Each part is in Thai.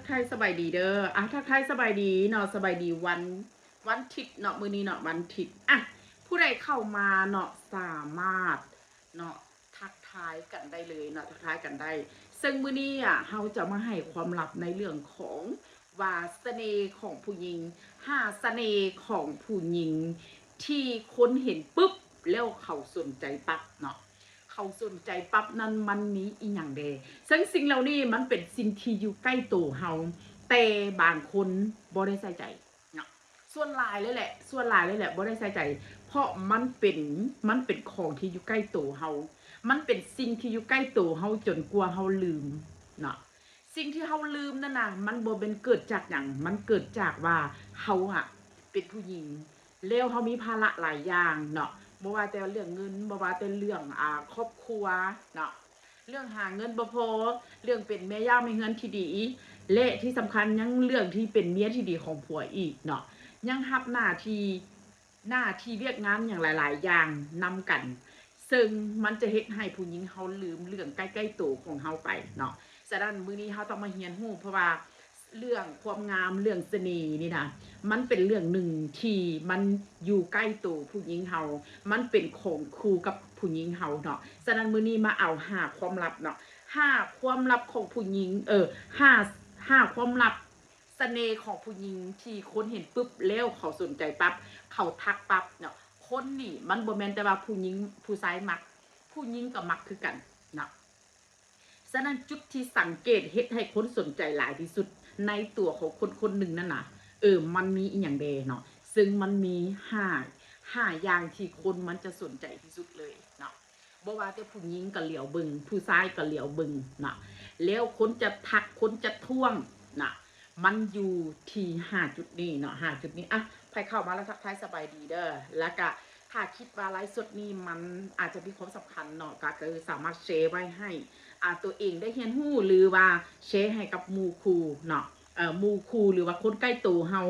ทายสบายดีเด้อทักทายสบายดีเนาะสบายดีวันทิศเนาะมื้อนี้เนาะวันทิศผู้ใดเข้ามาเนาะสามารถเนาะทักทายกันได้เลยเนาะทักทายกันได้ซึ่งมื้อนี้เราจะมาให้ความลับในเรื่องของว่าเสน่ห์ของผู้หญิง5เสน่ห์ของผู้หญิงที่คนเห็นปุ๊บแล้วเขาสนใจปั๊บเนาะเขาสนใจปั๊บนั้นมันมีอีหยังเดซึ่งสิ่งเหล่านี้มันเป็นสิ่งที่อยู่ใกล้ตัวเฮาแต่บางคนบ่ได้ใส่ใจเนาะส่วนหลายเลยแหละบ่ได้ใส่ใจเพราะมันเป็นของที่อยู่ใกล้ตัวเฮามันเป็นสิ่งที่อยู่ใกล้ตัวเฮาจนกลัวเฮาลืมเนาะสิ่งที่เฮาลืมนั่นน่ะมันบ่เป็นเกิดจากหยังมันเกิดจากว่าเฮาเป็นผู้หญิงแล้วเฮามีภาระหลายอย่างเนาะบ่ว่าแต่เรื่องเงินบ่ว่าแต่เรื่องครอบครัวเนาะเรื่องหาเงินบ่พอเรื่องเป็นแม่ย่าแม่เฮือนที่ดีและที่สำคัญยังเรื่องที่เป็นเมียที่ดีของผัวอีกเนาะยังรับหน้าที่เวียกงานอย่างหลายๆอย่างนำกันซึ่งมันจะเฮ็ดให้ผู้หญิงเฮาลืมเรื่องใกล้ๆตัวของเฮาไปเนาะฉะนั้นมื้อนี้เฮาต้องมาเรียนรู้เพราะว่าเรื่องความงามเรื่องเสน่ห์นี่นะมันเป็นเรื่องหนึ่งที่มันอยู่ใกล้ตัวผู้หญิงเฮามันเป็นของคู่กับผู้หญิงเฮาเนาะฉะนั้นมื้อนี้มาเอา5ความลับเนาะ5ความลับของผู้หญิง5ความลับเสน่ห์ของผู้หญิงที่คนเห็นปุ๊บแล้วเขาสนใจปั๊บเขาทักปั๊บเนาะคนนี่มันบ่แม่นแต่ว่าผู้หญิงผู้ชายมักผู้หญิงก็มักคือกันเนาะฉะนั้นจุดที่สังเกตเฮ็ดให้คนสนใจหลายที่สุดในตัวของคนคนหนึ่งนั่นน่ะมันมีอีหยังเดเนาะซึ่งมันมีห้าอย่างที่คนมันจะสนใจที่สุดเลยเนาะบ่ว่าแต่ผู้หญิงก็เหลียวเบิ่งผู้ชายก็เหลียวเบิ่งเนาะแล้วคนจะทักคนจะท่วงนะมันอยู่ที่5จุดนี้เนาะ5จุดนี้ใครเข้ามาแล้วทักทายสบายดีเด้อแล้วก็ถ้าคิดว่าไลฟ์สดนี้มันอาจจะมีความสำคัญเนาะก็คือสามารถแชร์ไว้ให้ตัวเองได้เรียนรู้หรือว่าแชร์ให้กับหมู่คู่เนาะหมู่คู่หรือว่าคนใกล้ตัวเฮา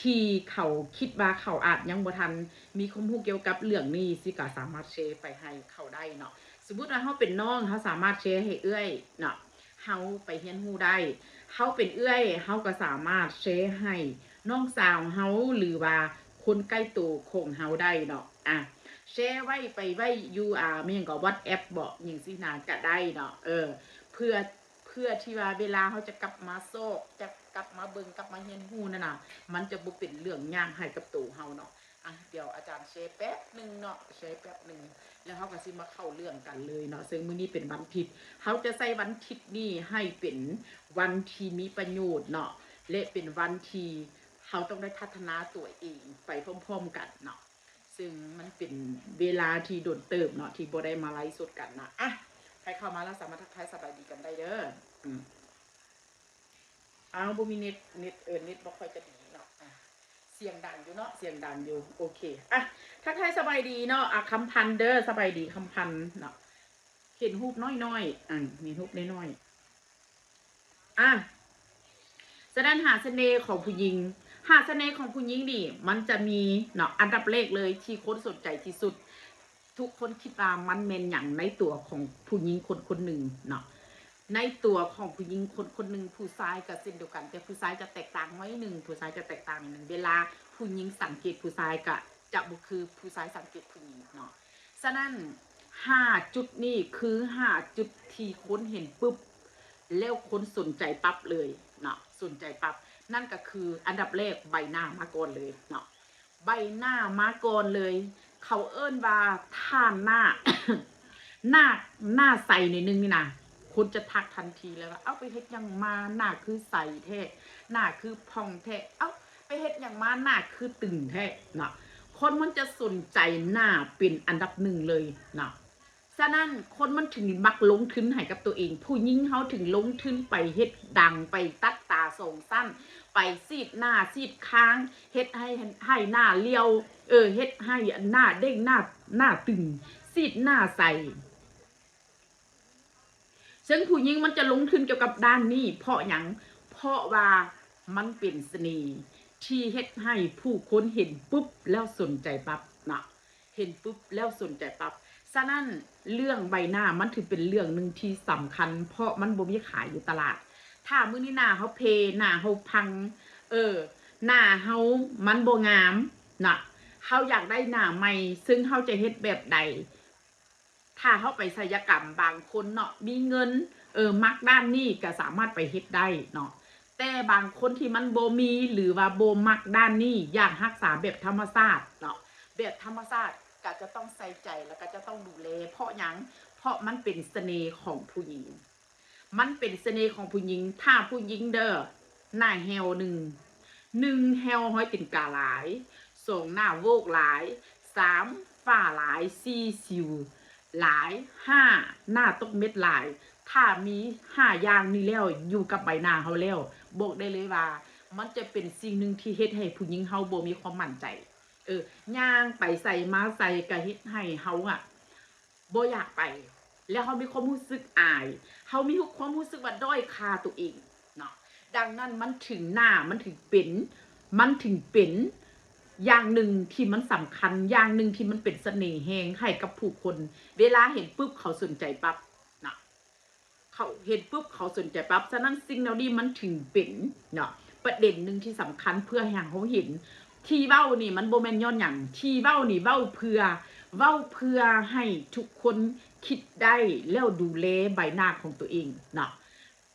ที่เขาคิดว่าเขาอาจยังบ่ทันมีความรู้เกี่ยวกับเรื่องนี้สิก็สามารถแชร์ไปให้เขาได้เนาะสมมุติว่าเฮาเป็นน้องเฮาสามารถแชร์ให้เอื้อยเนาะเฮาไปเรียนรู้ได้เฮาเป็นเอื้อยเฮาก็สามารถแชร์ให้น้องสาวเฮาหรือว่าคนใกล้ตัวของเฮาได้เนาะแชร์ไว้ไปไว้อยู่ไม่หยังก็ WhatsApp บอกหยังสินะก็ได้เนาะเพื่อที่ว่าเวลาเขาจะกลับมาโซกจะกลับมาเบิ่งกลับมาเรียนรู้นั่นน่ะมันจะบ่เป็นเรื่องยากให้กับตัวเฮาเนาะเดี๋ยวอาจารย์แชร์แป๊บนึงเนาะแชร์แป๊บนึงแล้วเฮาก็สิมาเข้าเรื่องกันเลยเนาะซึ่งมื้อนี้เป็นวันอาทิตย์เฮาจะใส่วันอาทิตย์นี้ให้เป็นวันที่มีประโยชน์เนาะและเป็นวันที่เฮาต้องได้พัฒนาตัวเองไปพร้อมๆกันเนาะซึ่งมันเป็นเวลาที่โดนเติบเนาะที่บ่ได้มาไลฟ์สดกันนะใครเข้ามาแล้วสามารถทักทายสบายดีกันได้เด้อบ่มีเน็ตเน็ตบ่ค่อยจะดีเนาะเสียงดังอยู่เนาะเสียงดังอยู่โอเคทักทายสบายดีเนาะคำพันเด้อสบายดีคำพันเนาะเห็นรูปน้อยมีรูปน้อยแสดงหาเสน่ห์ของผู้หญิงหาเสน่ห์ของผู้หญิงนี่มันจะมีเนาะอันดับแรกเลยที่คนสนใจที่สุดทุกคนคิดว่ามันเป็นอย่างในตัวของผู้หญิงคนหนึ่งเนาะในตัวของผู้หญิงคนหนึ่งผู้ชายก็เช่นเดียวกันแต่ผู้ชายจะแตกต่างไว้หนึ่งผู้ชายจะแตกต่างหนึ่งเวลาผู้หญิงสังเกตผู้ชายก็จะบุคือผู้ชายสังเกตผู้หญิงเนาะฉะนั้น5จุดนี้คือ5จุดที่คนเห็นปุ๊บแล้วคนสนใจปั๊บเลยเนาะสนใจปั๊บนั่นก็คืออันดับแรกใบหน้ามาก่อนเลยเนาะใบหน้ามาก่อนเลยเขาเอิ้นว่าท่านหน้า หน้าใสในนึงนี่นะคนจะทักทันทีเลยว่าเอาไปเฮ็ดยังมาหน้าคือใสแท้หน้าคือพองแท้เอาไปเฮ็ดยังมาหน้าคือตึงแท้เนาะคนมันจะสนใจหน้าเป็นอันดับหนึ่งเลยเนาะฉะนั้นคนมันถึงมักลงทุนให้กับตัวเองผู้หญิงเขาถึงลงทุนไปเฮ็ดดังไปตัดตาทรงสั้นไปซีดหน้าซีดค้างเฮ็ดให้หน้าเลี้ยวเฮ็ดให้หน้าเด้งหน้าตึงซีดหน้าใสซึ่งผู้หญิงมันจะลงทุนเกี่ยวกับด้านนี้เพราะอย่างเพราะว่ามันเป็นเสน่ห์ที่เฮ็ดให้ผู้คนเห็นปุ๊บแล้วสนใจปั๊บนะเห็นปุ๊บแล้วสนใจปั๊บฉะนั้นเรื่องใบหน้ามันถือเป็นเรื่องหนึ่งที่สำคัญเพราะมันบ่มีขายอยู่ตลาด ถ้ามื้อนี้หน้าเขาเพหน้าเขาพังหน้าเขามันบ่งามน่ะเขาอยากได้หน้าใหม่ซึ่งเขาจะเฮ็ดแบบใดถ้าเขาไปศัลยกรรมบางคนเนาะมีเงินมักด้านนี้ก็สามารถไปเฮ็ดได้เนาะแต่บางคนที่มันบ่มีหรือว่าบ่มักด้านนี้อยากรักษาแบบธรรมชาติเนาะแบบธรรมชาติก็จะต้องใส่ใจแล้วก็จะต้องดูแลเพราะหยังเพราะมันเป็นเสน่ห์ของผู้หญิงมันเป็นเสน่ห์ของผู้หญิงถ้าผู้หญิงเด้อหน้าแฮวหนึ่งแฮวห้อยติ่นกาหลายสองหน้าโวกหลายสามฝ้าหลายสี่สิวหลายห้าหน้าตกเม็ดหลายถ้ามีห้าอย่างนี้แล้วอยู่กับใบหน้าเขาแล้วบอกได้เลยว่ามันจะเป็นสิ่งหนึ่งที่เฮ็ดให้ผู้หญิงเฮาบ่มีความมั่นใจย่างไปใส่มาใส่ก็เฮ็ดให้เฮาบ่อยากไปแล้วเขามีความรู้สึกอายเขามีความรู้สึกว่าด้อยค่าตัวเองเนาะดังนั้นมันถึงหน้ามันถึงเป็นอย่างหนึ่งที่มันสำคัญอย่างหนึ่งที่มันเป็นเสน่ห์แฮงให้กับผู้คนเวลาเห็นปุ๊บเขาสนใจปั๊บนะเขาเห็นปุ๊บเขาสนใจปั๊บฉะนั้นสิ่งเหล่านี้มันถึงเป็นเนาะประเด็นหนึ่งที่สำคัญเพื่อให้เขาเห็นที่เว้านี่มันโบแมนย้อนอย่างที่เว้านี่เว้าเพื่อให้ทุกคนคิดได้แล้วดูแลใบหน้าของตัวเองเนาะ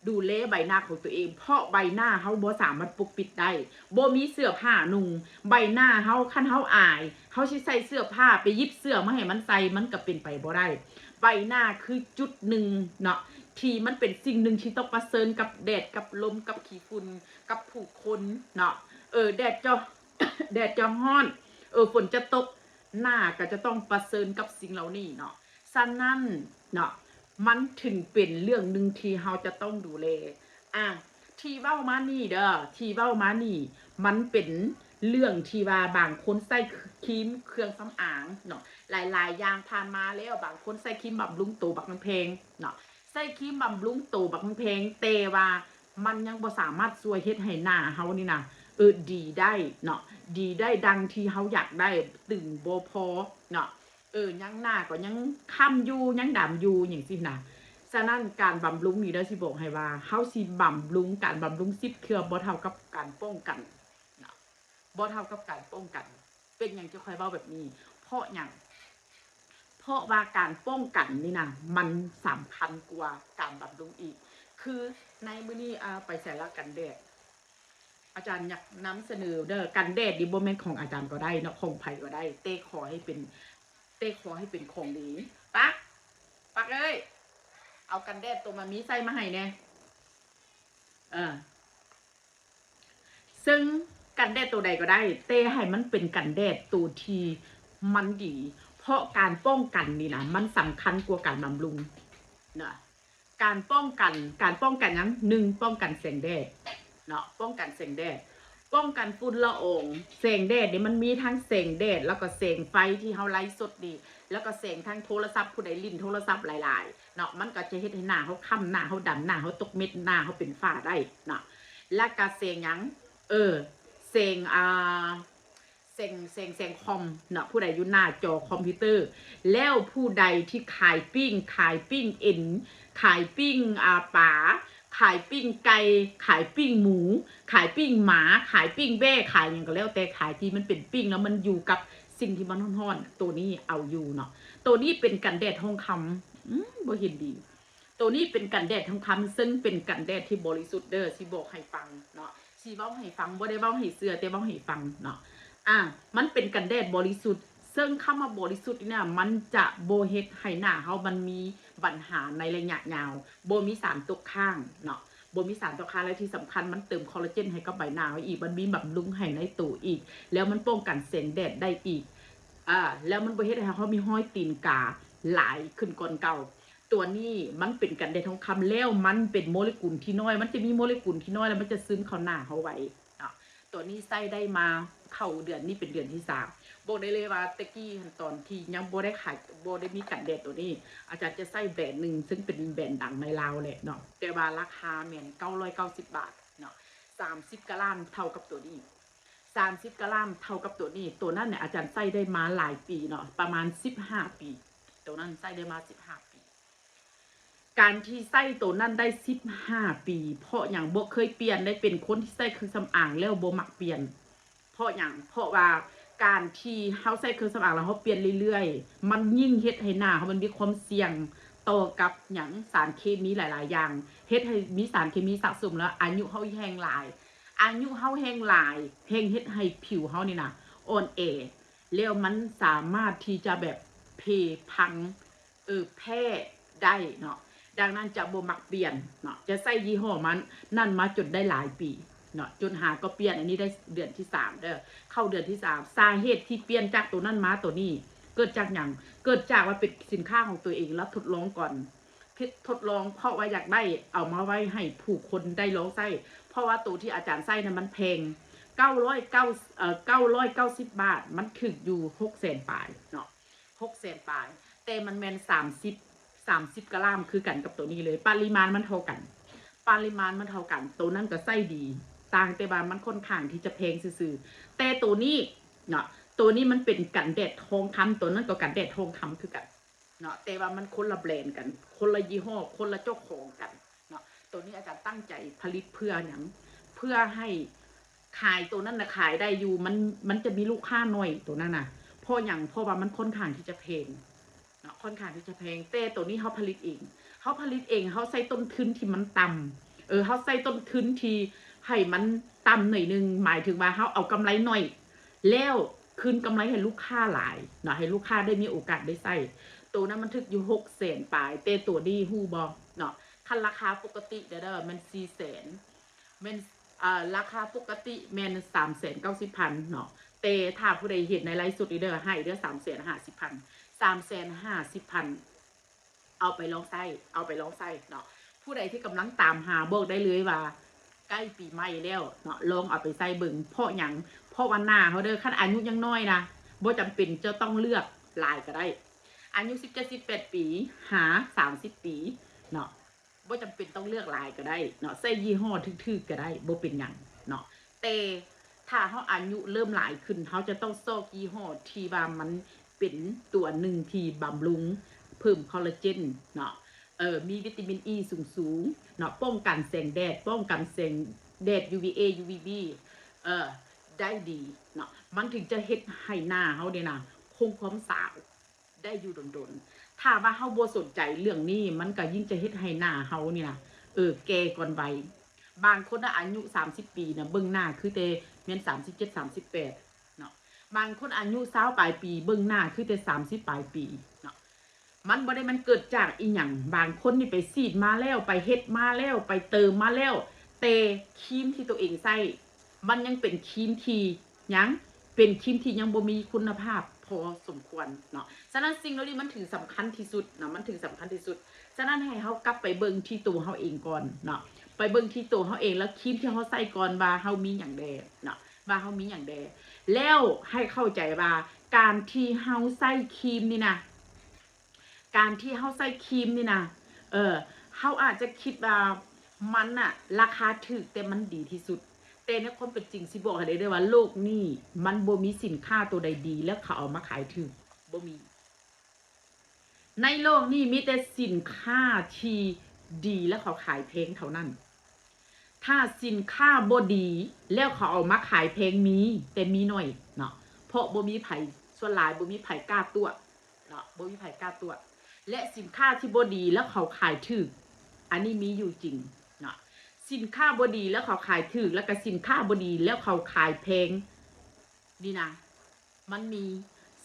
ดูแลใบหน้าของตัวเองเพราะใบหน้าเขาบ่สามารถปกปิดได้บ่มีเสื้อผ้านุ่งใบหน้าเขาคันเขาอายเขาสิใส่เสื้อผ้าไปยิบเสื้อมาให้มันใส่มันก็เป็นไปบ่ได้ใบหน้าคือจุดหนึ่งเนาะที่มันเป็นสิ่งหนึ่งที่ต้องประเสริญกับแดดกับลมกับขี้ฝุ่นกับผู้คนเนาะแดดจะแดดจะร้อนฝนจะตกหน้าก็จะต้องประเสริญกับสิ่งเหล่านี้เนาะฉะนั้นเนาะมันถึงเป็นเรื่องหนึ่งที่เราจะต้องดูแลที่เว้ามานี่เด้อที่เว้ามานี่มันเป็นเรื่องที่ว่าบางคนใส่ครีมเครื่องสำอางเนาะหลายๆอย่างผ่านมาแล้วบางคนใส่ครีมบำรุงตัวบักเพลงเนาะใส่ครีมบำรุงตัวบักเพลงแต่ว่ามันยังบ่สามารถช่วยเฮ็ดให้หน้าเฮานี่นะดีได้เนาะดีได้ดังที่เฮาอยากได้ตึงบ่พอเนาะยังหน้าก็ยังค้ำอยู่ยังดำอยู่อย่างสินะฉะนั้นการบำรุงนี่เด้อสิบอกให้ว่าเฮาสิบำรุงการบำรุง10 เทื่อบ่เท่ากับการป้องกันเนาะบ่เท่ากับการป้องกันเป็นอย่างจะค่อยเว้าแบบนี้เพราะอย่างเพราะว่าการป้องกันนี่นะมันสำคัญกว่าการบำรุงอีกคือในมื้อนี้ไปใส่ละกันแดดอาจารย์อยากนำเสนอเด้อกันแดดดิบ่แม่นของอาจารย์ก็ได้เนาะของไผก็ได้แต่ขอให้เป็นของดีปักเอ้ยเอากันแดดตัวมามีใส่มาให้แน่ซึ่งกันแดดตัวใดก็ได้แต่ให้มันเป็นกันแดดตัวที่มันดีเพราะการป้องกันนี่นะมันสำคัญกว่าการบำรุงนะการป้องกันยัง1ป้องกันแสงแดดเนาะป้องกันแสงแดดป้องกันฝุ่นละอองแสงแดดเนี่ยมันมีทั้งแสงแดดแล้วก็แสงไฟที่เขาไล่สดดีแล้วก็แสงทั้งโทรศัพท์ผู้ใดลิ้นโทรศัพท์หลายๆเนาะมันก็จะเฮ็ดให้หน้าเขาค้ำหน้าเขาดำหน้าเขาตกเม็ดหน้าเขาเป็นฝ้าได้เนาะแล้วก็แสงยังแสงแสงคอมเนาะผู้ใดอยู่หน้าจอคอมพิวเตอร์แล้วผู้ใดที่ขายปิ้งเอ็นขายปิ้งป๋าขายปิ้งไก่ขายปิ้งหมูขายปิ้งหมาขายปิ้งแบ้ขายอย่างก็แล้วแต่ขายที่มันเป็นปิ้งแล้วมันอยู่กับสิ่งที่มันร้อนๆตัวนี้เอาอยู่เนาะตัวนี้เป็นกันแดดทองคำบ่เห็นดีตัวนี้เป็นกันแดดทองคำซึ่งเป็นกันแดดที่บริสุทธิ์เด้อสิบอกให้ฟังเนาะสิเว้าให้ฟังบ่ได้เว้าให้เชื่อแต่เว้าให้ฟังเนาะมันเป็นกันแดดบริสุทธิ์ซึ่งคำว่าบริสุทธิ์เนี่ยมันจะบ่เฮ็ดให้หน้าเฮามันมีปัญหาในระยะยาวบ่มีสารตกค้างเนาะบ่มีสารตกค้างและที่สำคัญมันเติมคอลลาเจนให้กับใบหน้าเฮาอีกมันมีบำรุงให้ในตัวอีกแล้วมันป้องกันแสงแดดได้อีกแล้วมันบ่เฮ็ดให้เฮามีห้อยตีนกาหลายขึ้นก่อนเก่าตัวนี้มันเป็นกันแดดทองคำแล้วมันเป็นโมเลกุลที่น้อยมันจะมีโมเลกุลที่น้อยแล้วมันจะซึมเข้าหน้าเฮาไว้เนาะตัวนี้ใส่ได้มาเข้าเดือนนี้เป็นเดือนที่3บอกได้เลยว่าตะกี้ตอนที่ยังบ่ได้ขายบ่ได้มีกันแดดตัวนี้อาจารย์จะใส่แบรนด์หนึ่งซึ่งเป็นแบรนด์ดังในลาวแหละเนาะแต่ว่าราคาแม่น990 บาทเนาะ30 กะลัมเท่ากับตัวนี้30 กะลัมเท่ากับตัวนี้ตัวนั้นเนี่ยอาจารย์ใส่ได้มาหลายปีเนาะประมาณ15 ปีตัวนั้นใส่ได้มา15 ปี การที่ใส่ตัวนั้นได้15 ปีเพราะอย่างบ่เคยเปลี่ยนได้เป็นคนที่ใส่เครื่องสำอางแล้วบ่มักเปลี่ยนเพราะอย่างเพราะว่าการที่เฮาใส่เครื่องสำอางแล้วเฮาเปลี่ยนเรื่อยๆมันยิ่งเฮ็ดให้หน้าเฮามันมีความเสี่ยงต่อกับหยังสารเคมีหลายๆอย่างเฮ็ดให้มีสารเคมีสะสมแล้วอายุเฮาแห้งหลายอายุเฮาแห้งหลายแห้งเฮ็ดให้ผิวเฮานี่นะอ่อนแอแล้วมันสามารถที่จะแบบเพพังแพ้ได้เนาะดังนั้นจะบ่มักเปลี่ยนเนาะจะใส่ยี่ห้อมันนั่นมาจนได้หลายปีเนาะจนหาก็เปลี่ยนอันนี้ได้เดือนที่3เด้อเข้าเดือนที่3สาเหตุที่เปลี่ยนจากตัวนั้นมาตัวนี้เกิดจากอย่างเกิดจากว่าเป็นสินค้าของตัวเองแล้วทดลองก่อนทดลองเพราะว่าอยากได้เอามาไว้ให้ผู้คนได้ลองใส่เพราะว่าตัวที่อาจารย์ใส่นั้นมันแพง990 บาทมันถึกอยู่600,000 ปลายเนาะ600,000 ปลายแต่มันแมน30 กรัมคือกันกับตัวนี้เลยปริมาณมันเท่ากันตัวนั้นก็ใส่ดีต่างแต่ว่ามันค่อนข้างที่จะแพงซื่อๆแต่ตัวนี้เนาะตัวนี้มันเป็นกันแดดทองคำตัวนั้นก็กันแดดทองคำคือกันเนาะแต่ว่ามันคนละแบรนด์กันคนละยี่ห้อคนละเจ้าของกันเนาะตัวนี้อาจารย์ตั้งใจผลิตเพื่ออย่างเพื่อให้ขายตัวนั้นนะขายได้อยู่มันจะมีลูกค้าหน่อยตัวนั้นนะเพราะว่ามันค่อนข้างที่จะแพงเนาะค่อนข้างที่จะแพงแต่ตัวนี้เขาผลิตเองเขาใส่ต้นทุนที่มันต่ำเขาใส่ต้นทุนที่ให้มันต่ำหน่อยนึงหมายถึงว่าเขาเอากำไรหน่อยแล้วคืนกำไรให้ลูกค้าหลายเนาะให้ลูกค้าได้มีโอกาสได้ใส่ตัวนั้นมันถึกอยู่600,000 ปลายแต่ตัวนี้ฮู้บ่เนาะคันราคาปกติเด้อมัน400,000มันราคาปกติแมน390,000เนาะแต่ถ้าผู้ใดเห็นในไลฟ์สดเด้อให้เด้อ350,000เอาไปลองใส่เนาะผู้ใดที่กำลังตามหาบอกได้เลยว่าใกล้ปีใหม่แล้วเนาะลองเอาไปใส่เบิ่งเพราะอย่างเพราะวันหน้าเขาเด้อขั้นอายุยังน้อยนะบ่จำเป็นจะต้องเลือกลายก็ได้อายุ17-18 ปีหา30 ปีเนาะบ่จำเป็นต้องเลือกลายก็ได้เนาะใส่ยี่ห้อทึกๆก็ได้บ่เป็นหยังเนาะแต่ถ้าเขาอายุเริ่มหลายขึ้นเขาจะต้องซอกยี่ห้อที่ว่ามันเป็นตัวหนึ่งที่บำรุงเพิ่มคอลลาเจนเนาะมีวิตามิน E สูงเนาะป้องกันแสงแดดUVA UVB ได้ดีเนาะมันถึงจะเฮ็ดให้หน้าเขาเนี่ยนะคงความสาวได้อยู่ดนๆถ้าว่าเขาบ่สนใจเรื่องนี้มันก็ยิ่งจะเฮ็ดให้หน้าเขาเนี่ยนะแก่ก่อนวัยบางคนอายุ30 ปีนะเบิ่งหน้าคือแต่แม่น37-38เนาะบางคนอายุ20ปลายปีเบิ่งหน้าคือแต่30ปลายปีเนาะมันบ่ได้มันเกิดจากอีหยังบางคนนี่ไปซีดมาแล้วไปเฮ็ดมาแล้วไปเติมมาแล้วแต่ครีมที่ตัวเองใส่มันยังเป็นครีมที่ยังบ่มีคุณภาพพอสมควรเนาะฉะนั้นสิ่งเหล่านี้มันถึงสำคัญที่สุดเนาะฉะนั้นให้เฮากลับไปเบิ่งที่ตัวเฮาเองก่อนเนาะไปเบิ่งที่ตัวเฮาเองแล้วครีมที่เฮาใส่ก่อนว่าเฮามีหยังแดเนาะว่าเฮามีหยังแดแล้วให้เข้าใจว่าการที่เฮาใส่ครีมนี่นะเฮาอาจจะคิดว่ามันอะราคาถูกแต่มันดีที่สุดแต่ในความเป็นจริงสิบอกให้ได้ว่าโลกนี้มันบ่มีสินค้าตัวใดดีแล้วเขาเอามาขายถูกบ่มีในโลกนี้มีแต่สินค้าที่ดีแล้วเขาขายแพงเท่านั้นถ้าสินค้าบ่ดีแล้วเขาเอามาขายแพงมีแต่มีน้อยเนาะเพราะบ่มีไผส่วนหลายบ่มีไผกล้าตัวเนาะบ่มีไผกล้าตัวและสินค้าที่บ่ดีแล้วเขาขายถูกอันนี้มีอยู่จริงเนาะสินค้าบ่ดีแล้วเขาขายถูกแล้วก็สินค้าบ่ดีแล้วเขาขายแพงนี่นะมันมี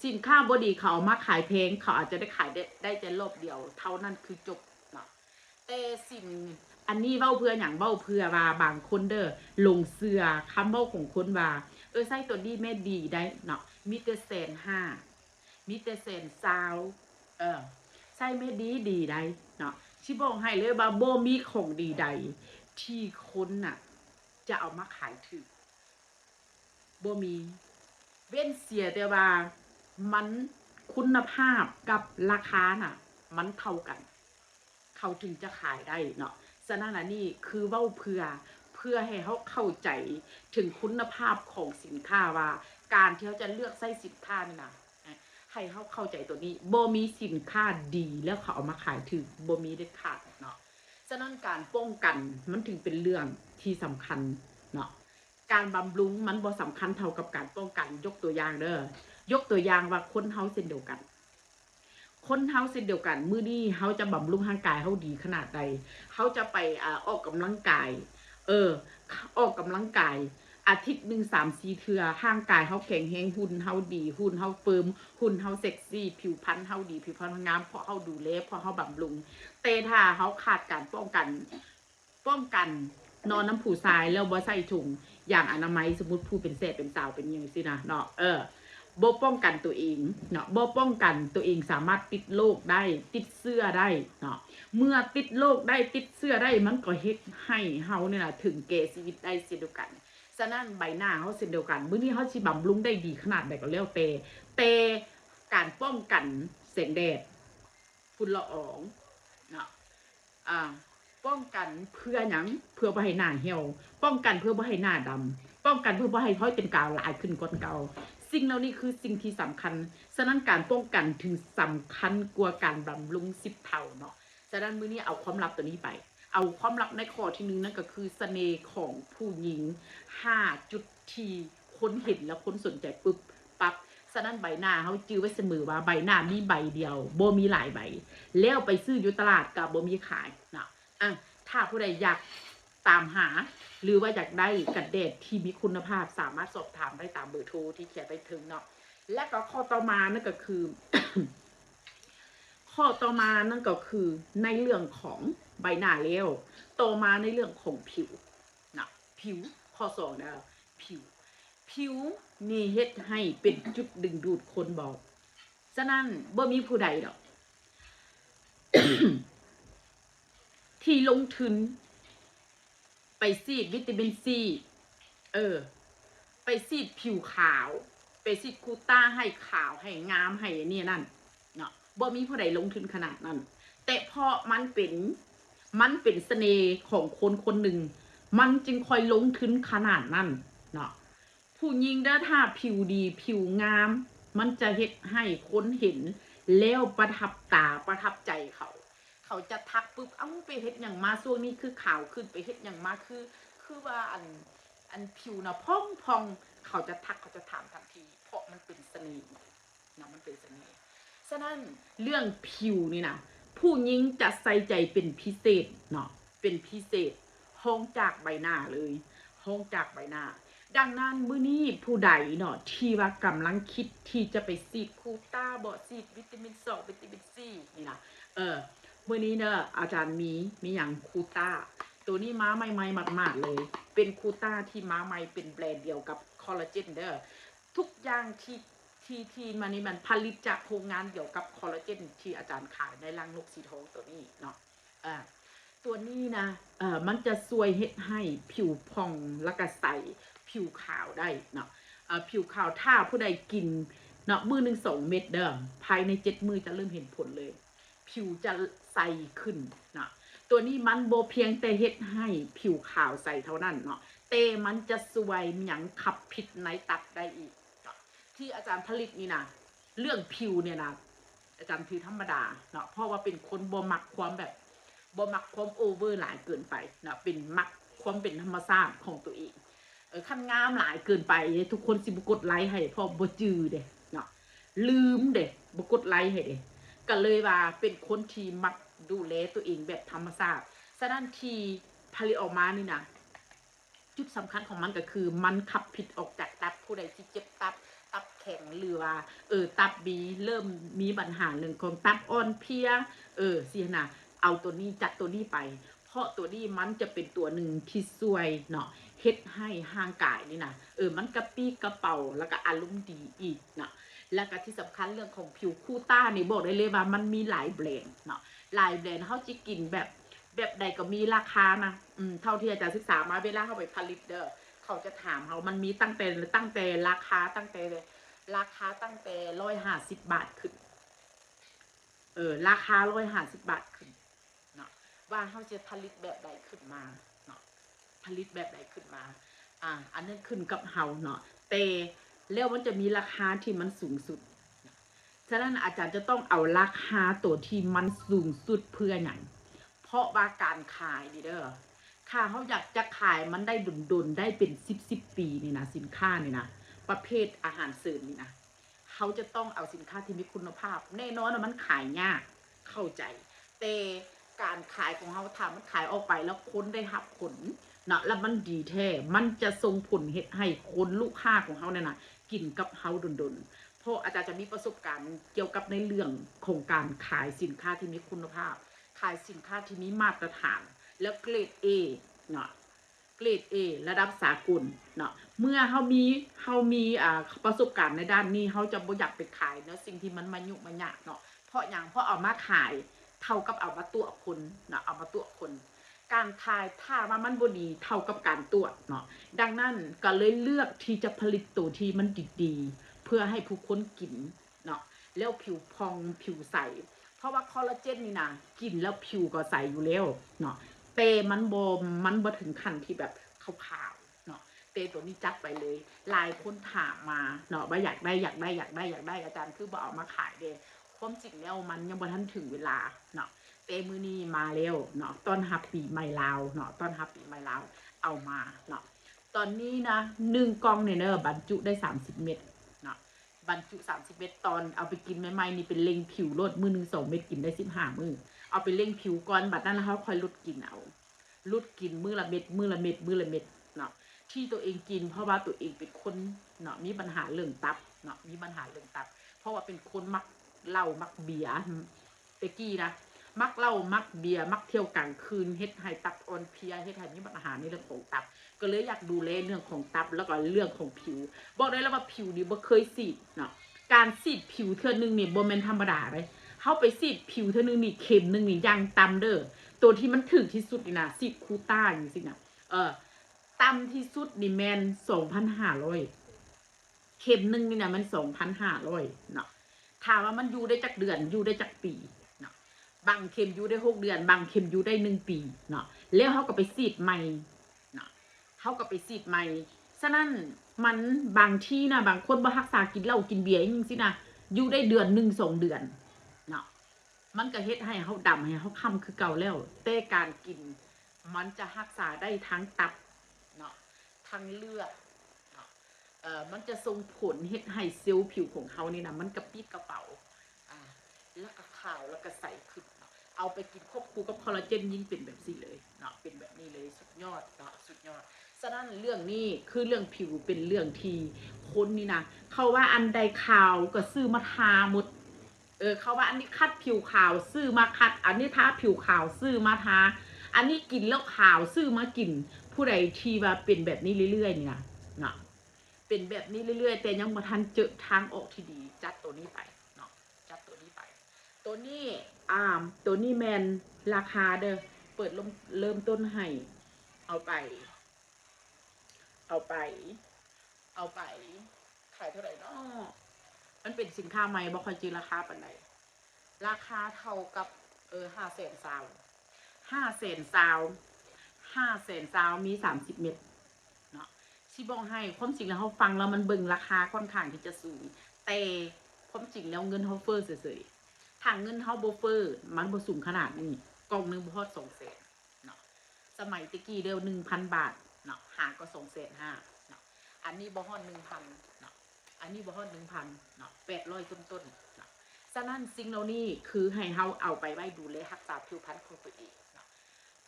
สินค้าบ่ดีเขาเอามาขายแพงเขาอาจจะได้ขายได้แต่รอบเดียวเท่านั้นคือจบเนาะแต่อันนี้เว้าเพื่ออย่างเว้าเพื่อว่าบางคนเด้อลงเสือคำเว้าของคนว่าใส่ตัวดีแม่ดีได้เนาะมีแต่150,000มีแต่120,000ใส่แม่ดีได้เนาะชิบอกให้เลยว่าบ่มีของดีใดที่คนน่ะจะเอามาขายถูกบ่มีเว้นเสียแต่ว่ามันคุณภาพกับราคาน่ะมันเท่ากันเขาถึงจะขายได้เนาะฉะนั้นนี่คือเว้าเพื่อให้เขาเข้าใจถึงคุณภาพของสินค้าว่าการที่เขาจะเลือกใช้สินค้านี่นะให้เขาเข้าใจตัวนี้บ่มีสินค้าดีแล้วเขาเอามาขายถูกบ่มีเด็ดขาดเนาะ ะนั้นการป้องกันมันถึงเป็นเรื่องที่สำคัญเนาะการบำรุงมันบ่สำคัญเท่ากับการป้องกันยกตัวอย่างเด้อยกตัวอย่างว่าคนเฮาเช่นเดียวกันคนเฮาเช่นเดียวกันมื้อนี้เฮาจะบำรุงร่างกายเฮาดีขนาดใดเฮาจะไปออกกำลังกายเออออกกำลังกายอาทิตย์หนึ่ง3-4เทื่อร่างกายเฮาแข็งแรงหุ่นเฮาดีหุ่นเฮาเฟิร์มหุ่นเฮาเซ็กซี่ผิวพรรณเฮาดีผิวพรรณงามเพราะเฮาดูแลเพราะเฮาบำรุงแต่ถ้าเฮาขาดการป้องกันนอนน้ำผูทรายแล้วบ่ใส่ถุงอย่างอนามัยสมมุติผู้เป็นแสบเป็นสาวเป็นอย่างซี่นะเนาะบ่ป้องกันตัวเองเนาะบ่ป้องกันตัวเองสามารถติดโรคได้ติดเสื้อได้เนาะเมื่อติดโรคได้ติดเสื้อได้มันก็เฮ็ดให้เฮาเนี่ยล่ะถึงแก่ชีวิตได้เช่นเดียวกันฉะนั้นใบหน้าเฮาเช่นเดียวกันมื้อนี้เฮาสิบำรุงได้ดีขนาดใดก็แล้วแต่การป้องกันแสงแดดฝุ่นละอองเนาะป้องกันเพื่อหยังเพื่อบ่ให้หน้าเหี่ยวป้องกันเพื่อบ่ให้หน้าดำป้องกันเพื่อบ่ให้ห้อยเป็นกาวหลายขึ้นกว่าเก่าสิ่งเหล่านี้คือสิ่งที่สำคัญฉะนั้นการป้องกันถึงสำคัญกว่าการบำรุง10 เท่าเนาะฉะนั้นมื้อนี้เอาความลับตัวนี้ไปเอาความลับในข้อที่1นั่นก็คือเสน่ห์ของผู้หญิง5จุดที่คนเห็นแล้วคนสนใจปึ๊บปั๊บฉะนั้นใบหน้าเฮาจื้อไว้เสมอว่าใบหน้ามีใบเดียวบ่มีหลายใบแล้วไปซื้ออยู่ตลาดก็บ่มีขายเนาะถ้าผู้ใดอยากตามหาหรือว่าอยากได้กันแดดที่มีคุณภาพสามารถสอบถามได้ตามเบอร์โทรที่เขียนไปถึงเนาะและก็ข้อต่อมานั่นก็คือ ข้อต่อมานั่นก็คือในเรื่องของใบหน้าแล้วต่อมาในเรื่องของผิวนะผิวข้อ2นะผิวนี่เฮ็ดให้เป็นจุดดึงดูดคนบอกฉะนั้นบ่มีผู้ใดดอก ที่ลงทุนไปซีดวิตามินซีไปซีดผิวขาวไปซีดคูต้าให้ขาวให้งามให้นี่นั่นเนาะบ่มีผู้ใดลงทุนขนาดนั้นแต่เพราะมันเป็นเสน่ห์ของคนคนหนึ่งมันจึงคอยลงทุนขนาดนั้นเนาะผู้หญิงถ้าผิวดีผิวงามมันจะเฮ็ดให้คนเห็นแล้วประทับตาประทับใจเขาจะทักปุ๊บไปเฮ็ดอย่างมาช่วงนี้คือขาวขึ้นไปเฮ็ดอย่างมาคือว่าอันผิวนะพองเขาจะทักเขาจะถามทันทีเพราะมันเป็นเสน่ห์นะมันเป็นเสน่ห์ฉะนั้นเรื่องผิวนี่นะผู้หญิงจะใส่ใจเป็นพิเศษเนาะเป็นพิเศษห้องจากใบหน้าเลยห้องจากใบหน้าดังนั้นมื้อนี้ผู้ใดเนาะที่ว่ากำลังคิดที่จะไปซีดคูต้าบ่ซีดวิตามิน2วิตามินซีนี่นะมื้อนี้เนอะอาจารย์มีอย่างคูต้าตัวนี้ม้าใหม่ๆมากๆเลยเป็นคูต้าที่ม้าใหม่เป็นแบรนด์เดียวกับคอลลาเจนเด้อทุกอย่างที่มันนี่มันผลิตจากโรงงานเดียวกับคอลลาเจนที่อาจารย์ขายในรังนกสีทองตัวนี้เนาะตัวนี้นะมันจะช่วยเฮ็ดให้ผิวพองแล้วก็ใสผิวขาวได้เนาะผิวขาวถ้าผู้ใดกินเนาะมื้อนึง2 เม็ดเด้อภายใน7 มื้อจะเริ่มเห็นผลเลยผิวจะใสขึ้นเนาะตัวนี้มันโบเพียงแต่เฮ็ดให้ผิวขาวใสเท่านั้นเนาะแต่มันจะสวยหยังขับพิษในตับได้อีกที่อาจารย์ผลิตนี่นะเรื่องผิวเนี่ยนะอาจารย์ผิวธรรมดาเนาะเพราะว่าเป็นคนบ่มักความแบบบ่มักความโอเวอร์หลายเกินไปเนาะเป็นมักความเป็นธรรมชาติของตัวเองคันงามหลายเกินไปทุกคนสิบ่กดไลค์ให้เพราะบ่จื้อเด้เนาะลืมเด้บ่กดไลค์ให้เด้ก็เลยว่าเป็นคนที่มักดูแลตัวเองแบบธรรมชาติฉะนั้นที่ผลิตออกมานี่นะจุดสำคัญของมันก็คือมันขับพิษออกจากตับผู้ใดที่เจ็บตับแข็งหรือว่าตับบีเริ่มมีปัญหาเรื่องของตับอ่อนเพลียสินะเอาตัวนี้จัดตัวนี้ไปเพราะตัวนี้มันจะเป็นตัวหนึ่งที่ช่วยเนาะเฮ็ดให้ห่างกายนี่นะมันกระปี้กระเป๋าแล้วก็อารมณ์ดีอีกเนาะแล้วก็ที่สำคัญเรื่องของผิวคูต้านี่บอกได้เลยว่ามันมีหลายแบรนด์เนาะหลายแบรนด์เขาจะกินแบบใดก็มีราคานะเท่าที่อาจารย์ศึกษามาเวลาเขาไปผลิตเด้อเขาจะถามเขามันมีตั้งแต่ราคาตั้งแต่150 บาทขึ้นราคา150 บาทขึ้นเนาะว่าเขาจะผลิตแบบใดขึ้นมาเนาะผลิตแบบใดขึ้นมาอันนั้นขึ้นกับเฮาเนาะแต่แล้วมันจะมีราคาที่มันสูงสุดฉะนั้นอาจารย์จะต้องเอาราคาตัวที่มันสูงสุดเพื่อหยังเพ ราะว่าการขายนี่เด้อค่ะเขาอยากจะขายมันได้ดุนๆได้เป็น10ปีนี่นะสินค้านี่นะประเภทอาหารเสริมนี่นะเขาจะต้องเอาสินค้าที่มีคุณภาพแน่นอนว่ามันขายยากเข้าใจแต่การขายของเขาทำมันขายออกไปแล้วคนได้รับผลนะแล้วมันดีแท้มันจะส่งผลให้คนลูกค้าของเขาเนี่ยนะกินกับเขาดุนๆเพราะอาจารย์จะมีประสบการณ์เกี่ยวกับในเรื่องของการขายสินค้าที่มีคุณภาพขายสินค้าที่มีมาตรฐานแล้วเกรด A เนาะเกรด A ระดับสากลเนาะเมื่อเขามีประสบการณ์ในด้านนี้เขาจะบ่อยากไปขายเนาะสิ่งที่มันยุ่งมันยากเนาะเพราะอย่างเพราะเอามาขายเท่ากับเอามาตัวคนเนาะเอามาตัวคนการขายถ้าว่ามันบ่ดีเท่ากับการตรวจเนาะดังนั้นก็เลยเลือกที่จะผลิตตัวที่มันดีๆเพื่อให้ผู้คนกินเนาะแล้วผิวพองผิวใสเพราะว่าคอลลาเจนนี่นะกินแล้วผิวก็ใสอยู่แล้วเนาะเตมันบ่ถึงขั้นที่แบบขาวๆเนาะเตตัวนี้จัดไปเลยหลายคนถามมาเนาะว่าอยากได้อาจารย์คือบ่เอามาขายเด้ความจริงแล้วมันยังบ่ทันถึงเวลาเนาะเตมือนี้มาแล้วเนาะต้อนรับปีใหม่ลาวเนาะต้อนรับปีใหม่ลาวเอามาเนาะตอนนี้นะ1กล่องเนี่ยเนอะบรรจุได้30เม็ดเนาะบรรจุ30เม็ดตอนเอาไปกินใหม่ๆนี่เป็นเล็งผิวลดมื้อนึง2เม็ดกินได้15มื้อเอาไปเล็งผิวก่อนบัดนั้นเขาค่อยลดกินเอาลดกินมื้อละเม็ดเนาะที่ตัวเองกินเพราะว่าตัวเองเป็นคนเนาะมีปัญหาเรื่องตับเนาะมีปัญหาเรื่องตับเพราะว่าเป็นคนมักเหล้ามักเบียร์เตกี้นะมักเหล้ามักเบียร์มักเที่ยวกลางคืนเฮ็ดให้ตับอ่อนเพลียเฮ็ดให้มีปัญหาในเรื่องของตับก็เลยอยากดูแลเรื่องของตับแล้วก็เรื่องของผิวบอกได้แล้วว่าผิวนี่บ่เคยสีดเนาะการสีดผิวเทื่อนึงนี่บ่แม่นธรรมดาเลยเฮาไปสีดผิวเทื่อนึงนี่เข็มนึงนี่ยังต่ำเด้อตัวที่มันถึงที่สุดนี่นะสีดคูต้าจังซี่นะต่ำที่สุดนี่แม่น 2,500 เข็มนึงนี่นะมัน 2,500 เนาะถามว่ามันอยู่ได้จักเดือนอยู่ได้จักปีเนาะบางเข็มอยู่ได้6 เดือนบางเข็มอยู่ได้1 ปีเนาะแล้วเฮาก็ไปสีดใหม่เนาะเฮาก็ไปสีดใหม่ฉะนั้นมันบางที่นะบางคนบ่รักษากินเหล้ากินเบียร์จังซี่นะอยู่ได้เดือน1 2 เดือนเนาะมันก็เฮ็ดให้เฮาดำให้เฮาค้ำคือเก่าแล้วแต่การกินมันจะรักษาได้ทั้งตับเนาะทั้งเลือดเนาะมันจะส่งผลเฮ็ดให้เซลล์ผิวของเขานี่นะมันกระปี้กระเป๋าแล้วก็ขาวแล้วก็ใสขึ้นเนาะเอาไปกินควบคู่กับคอลลาเจนยิ่งเป็นแบบนี้เลยเนาะเป็นแบบนี้เลยสุดยอดเนาะสุดยอดฉะนั้นเรื่องนี้คือเรื่องผิวเป็นเรื่องที่คนนี่นะเขาว่าอันใดขาวก็ซื้อมาทาหมดเขาว่าอันนี้คัดผิวขาวซื้อมาคัดอันนี้ทาผิวขาวซื้อมาทาอันนี้กินแล้วขาวซื้อมากินผู้ใดที่ว่าเป็นแบบนี้เรื่อยๆเนี่ยเนาะเป็นแบบนี้เรื่อยๆแต่ยังบ่ทันเจอทางออกที่ดีจัดตัวนี้ไปเนาะจัดตัวนี้ไปตัวนี้ตัวนี้แมนราคาเด้อเปิดเริ่มต้นให้เอาไปขายเท่าไหร่เนาะมันเป็นสินค้าใหม่บ่ค่อยจื้อราคาปานใดราคาเท่ากับ500,000 ซาวมี30เม็ดเนาะสิบอกให้ความจริงแล้วเฮาฟังแล้วมันเบิ่งราคาค่อนข้างที่จะสูงแต่ความจริงแล้วเงินเฮาเฟ้อเฉยๆถ้าเงินเฮาบ่เฟ้อมันบ่สูงขนาดนี้กล่องนึงบ่ฮอด 200,000 เนาะสมัยตะกี้เด้อ 1,000 บาทเนาะหาก็ 250,000 เนาะอันนี้บ่ฮอด 1,000 เนาะอันนี้บ่ฮอด 1,000 เนาะ800ต้นๆเนาะฉะนั้นสิ่งเหล่านี้คือให้เฮาเอาไปไว้ดูแลรักษาผิวพรรณของตัวเองเนาะ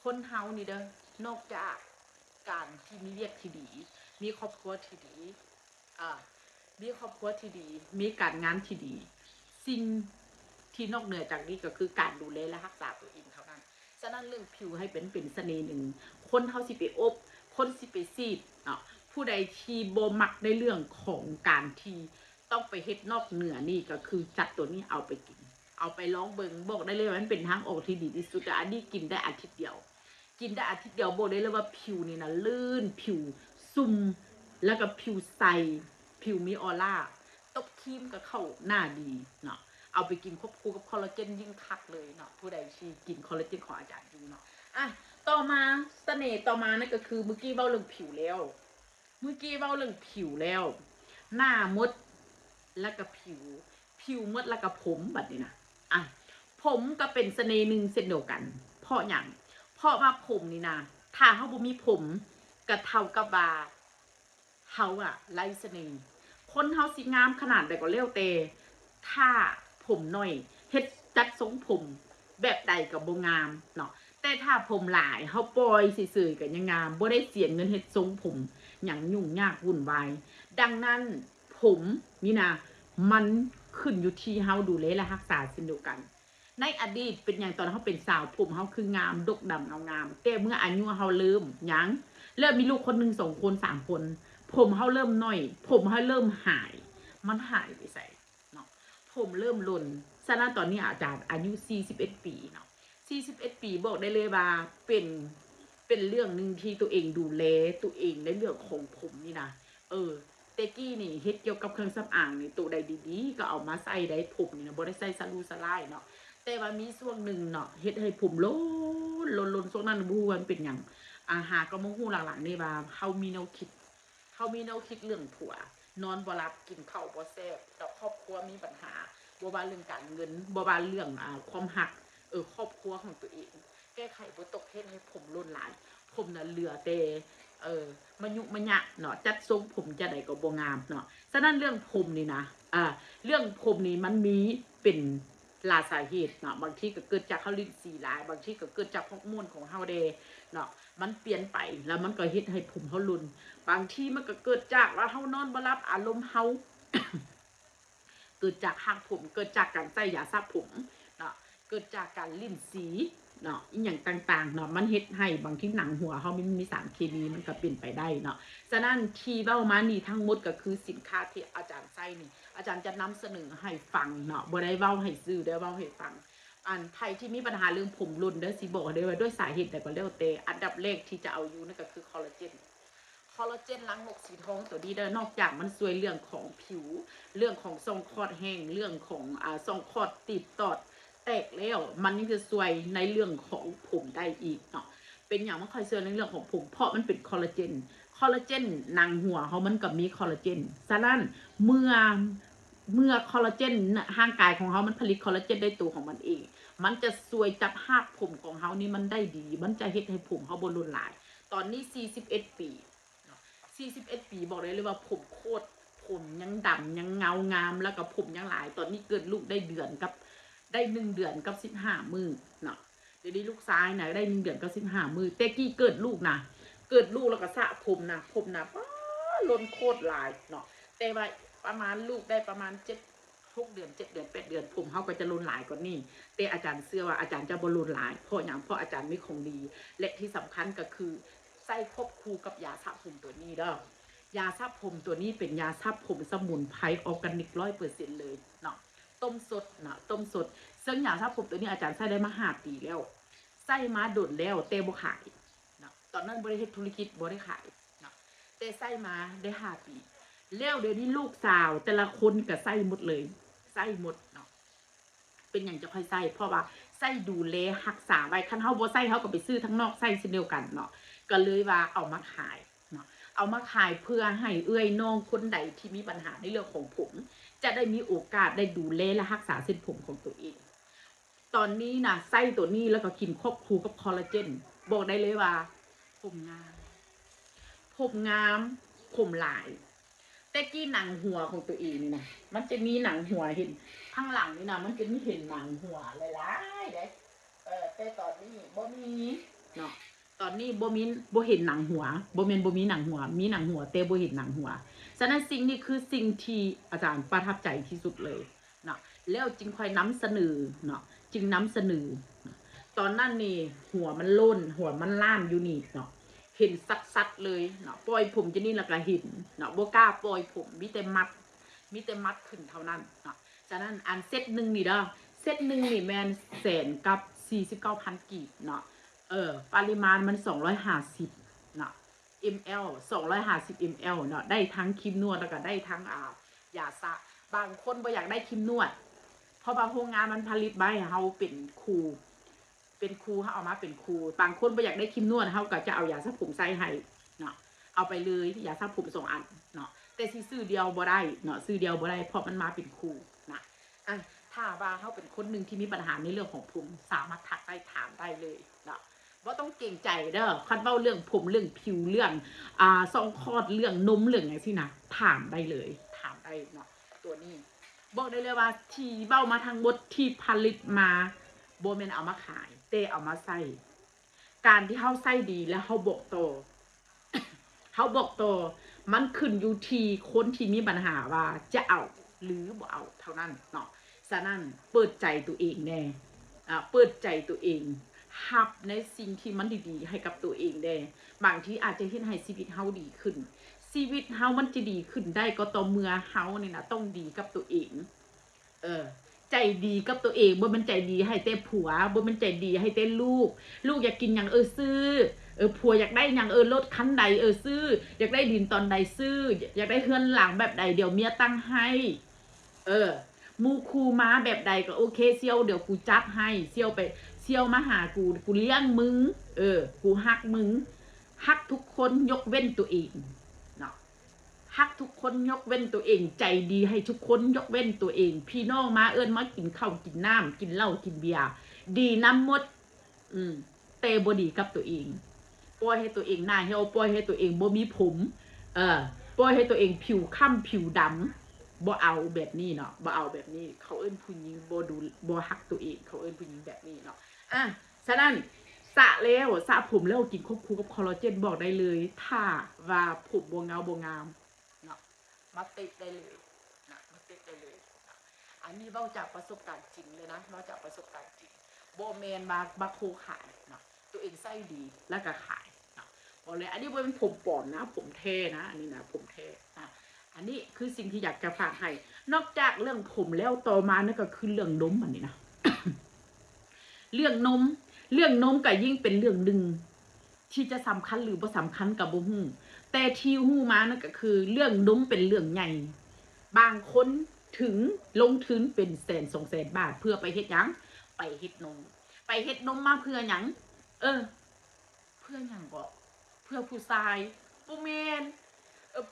คนเฮานี่เด้อนอกจากการที่มีเวียกที่ดีมีครอบครัวที่ดีมีครอบครัวที่ดีมีการงานที่ดีสิ่งที่นอกเหนือจากนี้ก็คือการดูแลและรักษาตัวเองเท่านั้นฉะนั้นเรื่องผิวให้เป็นเสน่ห์หนึ่งคนเฮาสิไปอบคนสิไปซีดเนาะผู้ใดที่บ่มักในเรื่องของการที่ต้องไปเฮ็ดนอกเหนือนี่ก็คือจัดตัวนี้เอาไปกินเอาไปลองเบิ่งบอกได้เลยว่ามันเป็นทางออกที่ดีที่สุดอันนี้กินได้อาทิตย์เดียวบอกได้เลยว่าผิวนี่นะลื่นผิวซุ่มแล้วก็ผิวใสผิวมีออร่าตบครีมก็เข้าหน้าดีเนาะเอาไปกินควบคู่กับคอลลาเจนยิ่งคักเลยเนาะผู้ใดที่กินคอลลาเจนของอาจารย์อยู่เนาะต่อมาเสน่ห์ต่อมานั่นก็คือเมื่อกี้เว้าเรื่องผิวแล้วหน้ามดแล้วก็ผิวมดแล้วก็ผมแบบนี้นะผมก็เป็นเสน่ห์หนึ่งเช่นเดียวกัน เพราะอย่างเพราะว่าผมนี่นะถ้าเขาบ่มีผมก็เท่ากับว่าเขาอะไร้เสน่ห์คนเขาสิงามขนาดใดก็เลี้ยวเตถ้าผมน้อยเฮ็ดจัดทรงผมแบบใดก็บ่งามเนาะแต่ถ้าผมหลายเขาปล่อยซื่อๆก็ยังงามบ่ได้เสียเงินเฮ็ดทรงผมหยังยุ่งยากวุ่นวายดังนั้นผมนี่นะมันขึ้นอยู่ที่เฮาดูแลและรักษาเช่นเดียวกันในอดีตเป็นอย่างตอนเขาเป็นสาวผมเขาคืองามดกดำเอางามแต่เมื่ออายุเขาเริ่มยังเริ่มมีลูกคนหนึ่ง2 คน3 คนผมเขาเริ่มน้อยผมเขาเริ่มหายมันหายไปใส่เนาะผมเริ่มหล่นฉะนั้นตอนนี้อาจารย์อายุ41 ปีเนาะ41 ปีบอกได้เลยว่าเป็นเรื่องหนึ่งที่ตัวเองดูแลตัวเองในเรื่องของผมนี่นะเตกี้นี่เฮ็ดเกี่ยวกับเครื่องสำอางนี่ตัวใดดีๆก็เอามาใส่ได้ผมนี่นะบ่ได้ใส่สลูสลายเนาะแต่ว่ามีช่วงหนึ่งเนาะเฮ็ดให้ผมล้นช่วงนั้นบ่ฮู้ว่ามันเป็นหยังหาก็บ่ฮู้หลังๆนี่ว่าเฮามีแนวคิดเรื่องผัวนอนบ่หลับกินข้าวบ่แซ่บดอกครอบครัวมีปัญหาบ่ว่าเรื่องการเงินบ่ว่าเรื่องความรักครอบครัวของตัวเองแก้ไขบ่ตกเฮ็ดให้ผมล้นหลายผมน่ะเหลือแต่มายุมะยะเนาะจัดทรงผมจะได้ก็บ่งามเนาะฉะนั้นเรื่องผมนี่นะเรื่องผมนี่มันมีเป็นหลายสาเหตุเนาะบางทีก็เกิดจากเขาลิ้นสีหลายบางทีก็เกิดจากฮอร์โมนของเฮาเดเนาะมันเปลี่ยนไปแล้วมันก็เฮ็ดให้ผมเฮาหลุนบางทีมันก็เกิดจากว่าเฮานอนบ่หลับอารมณ์เฮา เกิดจากหักผมเกิดจากการใส่ยาสระผมเนาะเกิดจากการลิ้นสีเนาะอีหยังต่างๆเนาะมันเฮ็ดให้บางทีหนังหัวเขาไม่มีสารเคมีมันก็เป็นไปได้เนาะฉะนั้นที่เว้ามานี่ทั้งหมดก็คือสินค้าที่อาจารย์ใส่นี่อาจารย์จะนำเสนอให้ฟังเนาะบ่ได้เว้าให้ซื้อได้เว้าให้ฟังใครที่มีปัญหาเรื่องผมรุนเด้อสิบอกได้ว่าด้วยสาเหตุใดก็แล้วแต่อันดับแรกที่จะเอาอยู่นั่นก็คือคอลลาเจนล้างหมกสีทองตัวนี้เด้อนอกจากมันช่วยเรื่องของผิวเรื่องของทรงคลอดแห้งเรื่องของทรงคลอดติดตอดแตกแล้วมันยังจะช่วยในเรื่องของผมได้อีกเนาะเป็นอย่างมันคอยช่วยในเรื่องของผมเพราะมันเป็นคอลลาเจนหนังหัวเขามันกับมีคอลลาเจนฉะนั้นเมื่อคอลลาเจนร่างกายของเขามันผลิตคอลลาเจนได้ตัวของมันเองมันจะช่วยจับหากผมของเขานี่มันได้ดีมันจะเฮ็ดให้ผมเขาบรุนหลายตอนนี้41 ปี41 ปีบอกเลยว่าผมโคตรผมยังดำยังเงางามแล้วก็ผมยังหลายตอนนี้เกิดลูกได้1 เดือนกับ15 มื้อเนาะเดี๋ยวนี้ลูกชายนะได้1 เดือนกับ15 มื้อแต่กี้เกิดลูกแล้วก็สระผมนะล้นโคตรหลายเนาะแต่ว่าประมาณลูกได้ประมาณ6 เดือน7 เดือน8 เดือนผมเขาก็จะล้นหลายกว่านี้แต่อาจารย์เชื่อว่าอาจารย์จะบ่ล้นหลายเพราะอย่างเพราะอาจารย์มีของดีและที่สำคัญก็คือใส่ควบคู่กับยาสระผมตัวนี้เด้อยาสระผมตัวนี้เป็นยาสระผมสมุนไพรออร์แกนิก100%เลยเนาะต้มสดซึ่งยาสระผมตัวนี้อาจารย์ใช้ได้มา5 ปีแล้วใช้มาโดดแล้วแต่บ่ขายเนาะตอนนั้นบ่ได้เฮ็ดธุรกิจบ่ได้ขายเนาะแต่ใช้มาได้5 ปีแล้วเดี๋ยวนี้ลูกสาวแต่ละคนก็ใช้หมดเลยใช้หมดเนาะเป็นอย่างจะค่อยใช้เพราะว่าใช้ดูแลรักษาไว้คันเฮาบ่ใช้เฮาก็ไปซื้อทั้งนอกใช้เช่นเดียวกันเนาะก็เลยว่าเอามาขายเนาะเอามาขายเพื่อให้เอื้อยน้องคนใดที่มีปัญหาในเรื่องของผมจะได้มีโอกาสได้ดูแลและรักษาเส้นผมของตัวเองตอนนี้นะไส้ตัวนี้แล้วก็กินควบคู่กับคอลลาเจนบอกได้เลยว่าผมงามผมหลายแต่กี้หนังหัวของตัวเองนี่นะมันจะมีหนังหัวเห็นข้างหลังนี่นะมันจะมีเห็นหนังหัวหลายๆเด้แต่ตอนนี้บ่มีเนาะตอนนี้บ่เห็นหนังหัวบ่แม่นบ่มีหนังหัวมีหนังหัวแต่บ่เห็นหนังหัวฉะนั้นสิ่งนี้คือสิ่งที่อาจารย์ประทับใจที่สุดเลยเนาะแล้วจึงค่อยนำเสนอเนาะจึงนำเสนอตอนนั้นนี่หัวมันโล้นหัวมันล้านอยู่นี่เนาะเห็นสัดๆเลยเนาะปล่อยผมจะนี่แล้วก็เห็นเนาะบ่กล้าปล่อยผมมีแต่มัดขึ้นเท่านั้นเนาะฉะนั้นอันเซตหนึ่งนี่เด้อเซตหนึ่งนี่แมน149,000 กีบเนาะปริมาณมัน250เนาะ ml 250 ml เนาะได้ทั้งครีมนวดแล้วก็ได้ทั้งยาสระบางคนบ่อยากได้ครีมนวดเพราะบางโรงงานมันผลิตใบเฮาเป็นครูเฮาเอามาเป็นครูบางคนบ่อยากได้ครีมนวดเฮาก็จะเอายาสระผมใส่ให้เนาะเอาไปเลยยาสระผม2 อันเนาะแต่สิซื้อเดียวบ่ได้เนาะซื้อเดียวบ่ได้เพราะมันมาเป็นครูนะ ถ้าว่าเขาเป็นคนหนึ่งที่มีปัญหาในเรื่องของผมสามารถทักได้ถามได้เลยเนาะว่าต้องเก่งใจเด้อคันเว้าเรื่องผมเรื่องผิวเรื่องซองคลอดเรื่องนมเรื่องไงสินะถามได้เลยถามได้เนาะตัวนี้บอกได้เลยว่าที่เบ้ามาทั้งหมดที่ผลิตมาโบเมนเอามาขายเตเอามาใส่การที่เขาใส่ดีแล้วเขาบอกโตเขาบอกโตมันขึ้นอยู่ที่คนที่มีปัญหาว่าจะเอาหรือบ่เอาเท่านั้นเนาะฉะนั้นเปิดใจตัวเองแน่เปิดใจตัวเองหับในสิ่งที่มันดีๆให้กับตัวเองแน่บางทีอาจจะเห็นให้ชีวิตเฮาดีขึ้นชีวิตเฮามันจะดีขึ้นได้ก็ต่อเมื่อเฮานี่นะต้องดีกับตัวเองใจดีกับตัวเองบ่มันใจดีให้เต้ผัวบ่มันใจดีให้เต้ลูกอยากกินอย่างซื้อผัวอยากได้อย่างรถคันใดซื้ออยากได้ดินตอนใดซื้ออยากได้เฮือนหลังแบบใดเดี๋ยวเมียตั้งให้มูคูม้าแบบใดก็โอเคเซียวเดี๋ยวกูจัดให้เซียวไปเซียวมาหากูเลี้ยงมึงกูฮักมึงฮักทุกคนยกเว้นตัวเองเนาะฮักทุกคนยกเว้นตัวเองใจดีให้ทุกคนยกเว้นตัวเองพี่น้องมามากินข้าวกินน้ำกินเหล้ากินเบียร์ดีน้ำมดเตบดีกับตัวเองปล่อยให้ตัวเองหน้าเหี่ยวปล่อยให้ตัวเองบ่มีผมปล่อยให้ตัวเองผิวค่ำผิวดำบ่เอาแบบนี้เนาะบ่เอาแบบนี้เขาเอิ้นผู้หญิงบ่ดูบ่ฮักตัวเองเขาเอิ้นผู้หญิงแบบนี้เนาะฉะนั้นสระแล้วสระผมแล้วกินควบคู่กับคอลลาเจนบอกได้เลยถ้าว่าผมบ่เงาบ่งามเนาะมาติดได้เลยนะมาติดได้เลยอันนี้เว้าจากประสบการณ์จริงเลยนะเว้าจากประสบการณ์จริงโบแมนมาโคขายเนาะตัวเองไส้ดีแล้วก็ขายเนาะบอกเลยอันนี้เป็นผมปลอมนะผมเท่นะอันนี้นะผมเท่อันนี้คือสิ่งที่อยากจะฝากให้นอกจากเรื่องผมแล้วต่อมานั่นก็คือเรื่องนมอันนี้นะ เรื่องนมก็ยิ่งเป็นเรื่องหนึ่งที่จะสำคัญหรือบ่สำคัญกับบ่ฮู้แต่ที่ฮู้มานั่นก็คือเรื่องนมเป็นเรื่องใหญ่บางคนถึงลงทุนเป็นแสน200,000 บาทเพื่อไปเฮ็ดหยังไปเฮ็ดนมมาเพื่อหยังเพื่อหยังบ่เพื่อผู้ชายบ่แม่น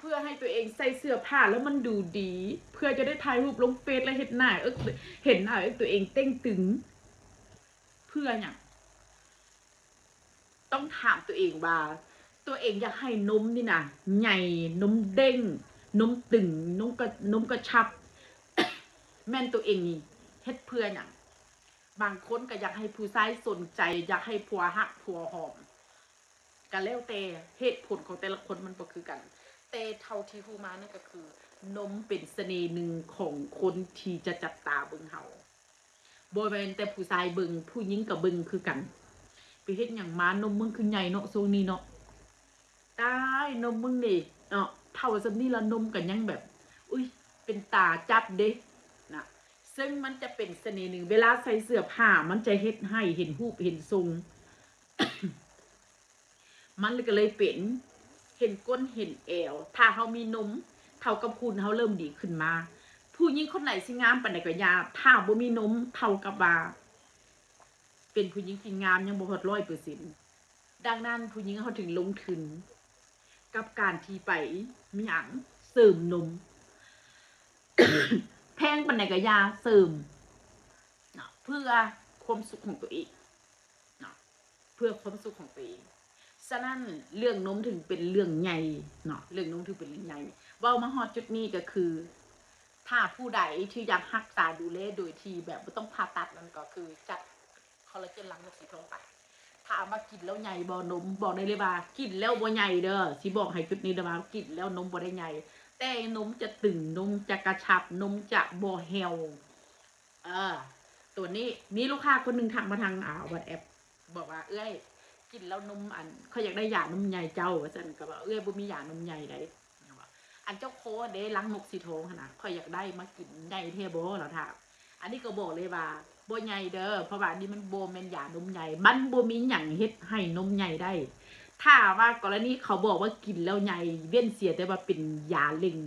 เพื่อให้ตัวเองใส่เสื้อผ้าแล้วมันดูดีเพื่อจะได้ถ่ายรูปลงเฟซแล้วเห็นหน้าเห็นหน้าตัวเองเต้งตึงเพื่ออย่างต้องถามตัวเองว่าตัวเองอยากให้นมนี่นะใหญ่นมเด้งนมตึงนมกระชับ แม่นตัวเองนี่เฮ็ดเพื่ออย่างบางคนก็อยากให้ผู้ชายสนใจอยากให้ผัวฮักผัวหอมกันแล้วแต่เหตุผลของแต่ละคนมันบ่คือกันแต่เท่าที่ฮู้มานั่นก็คือนมเป็นเสน่ห์หนึ่งของคนที่จะจับตาเบิ่งเฮาบ่แม่นแต่ผู้ชายเบิ่งผู้หญิงก็เบิ่งคือกันไปเฮ็ดหยังมานมมึงคือใหญ่เนาะทรงนี้เนาะตายนมมึงนี่เนาะเท่าซำนี้ละนมก็ยังแบบอุ้ยเป็นตาจับเด้นะซึ่งมันจะเป็นเสน่ห์หนึ่งเวลาใส่เสื้อผ้ามันจะเฮ็ดให้เห็นรูปเห็นทรง มันก็เลยเป็นเห็นก้นเห็นแอวถ้าเขามีนมเท่ากับคุณเขาเริ่มดีขึ้นมาผู้หญิงคนไหนสิงามปานใดก็ยาถ้าบ่มีนมเท่ากับว่าเป็นผู้หญิงที่งามยังบ่ฮอด100%ดังนั้นผู้หญิงเขาถึงลงทุนกับการที่ไปมีหยังเสริมนม แพงปานใดก็ยาเสริมเพื่อความสุขของตัวเองเพื่อความสุขของตัวเองฉะนั้นเรื่องนมถึงเป็นเรื่องใหญ่เนาะเรื่องนมถึงเป็นเรื่องใหญ่เว้ามาฮอดจุดนี้ก็คือถ้าผู้ใดที่อยากรักษาดูแลโดยที่แบบไม่ต้องผ่าตัดนั่นก็คือจัดคอลลาเจนล้างนกสีทองไปถามว่ากินแล้วใหญ่บ่นมบอกได้เลยว่ากินแล้วบ่ใหญ่เด้อสิบอกให้จุดนี้เด้อว่ากินแล้วนมบ่ได้ใหญ่แต่นมจะตึงนมจะกระชับนมจะบ่แฮวตัวนี้มีลูกค้าคนหนึ่งทักมาทางWhatsApp บอกว่าเอ้ยกินแล้วนมอันเขาอยากได้ยานมใหญ่เจ้าว่าซั่นก็บอกเอ้ยบ่มียานมใหญ่ได้อันเจ้าโคเด้ล้างนกสีทองขนาดเขาอยากได้มากินใหญ่เทโบแล้วถามอันนี้ก็บอกเลยว่าบ่ใหญ่เด้อเพราะว่านี่มันบ่แม่นยานมใหญ่มันบ่มีหยังเฮ็ดให้นมใหญ่ได้ถ้าว่ากรณีเขาบอกว่ากินแล้วใหญ่เว้นเสียแต่ว่าเป็นยาเล็ง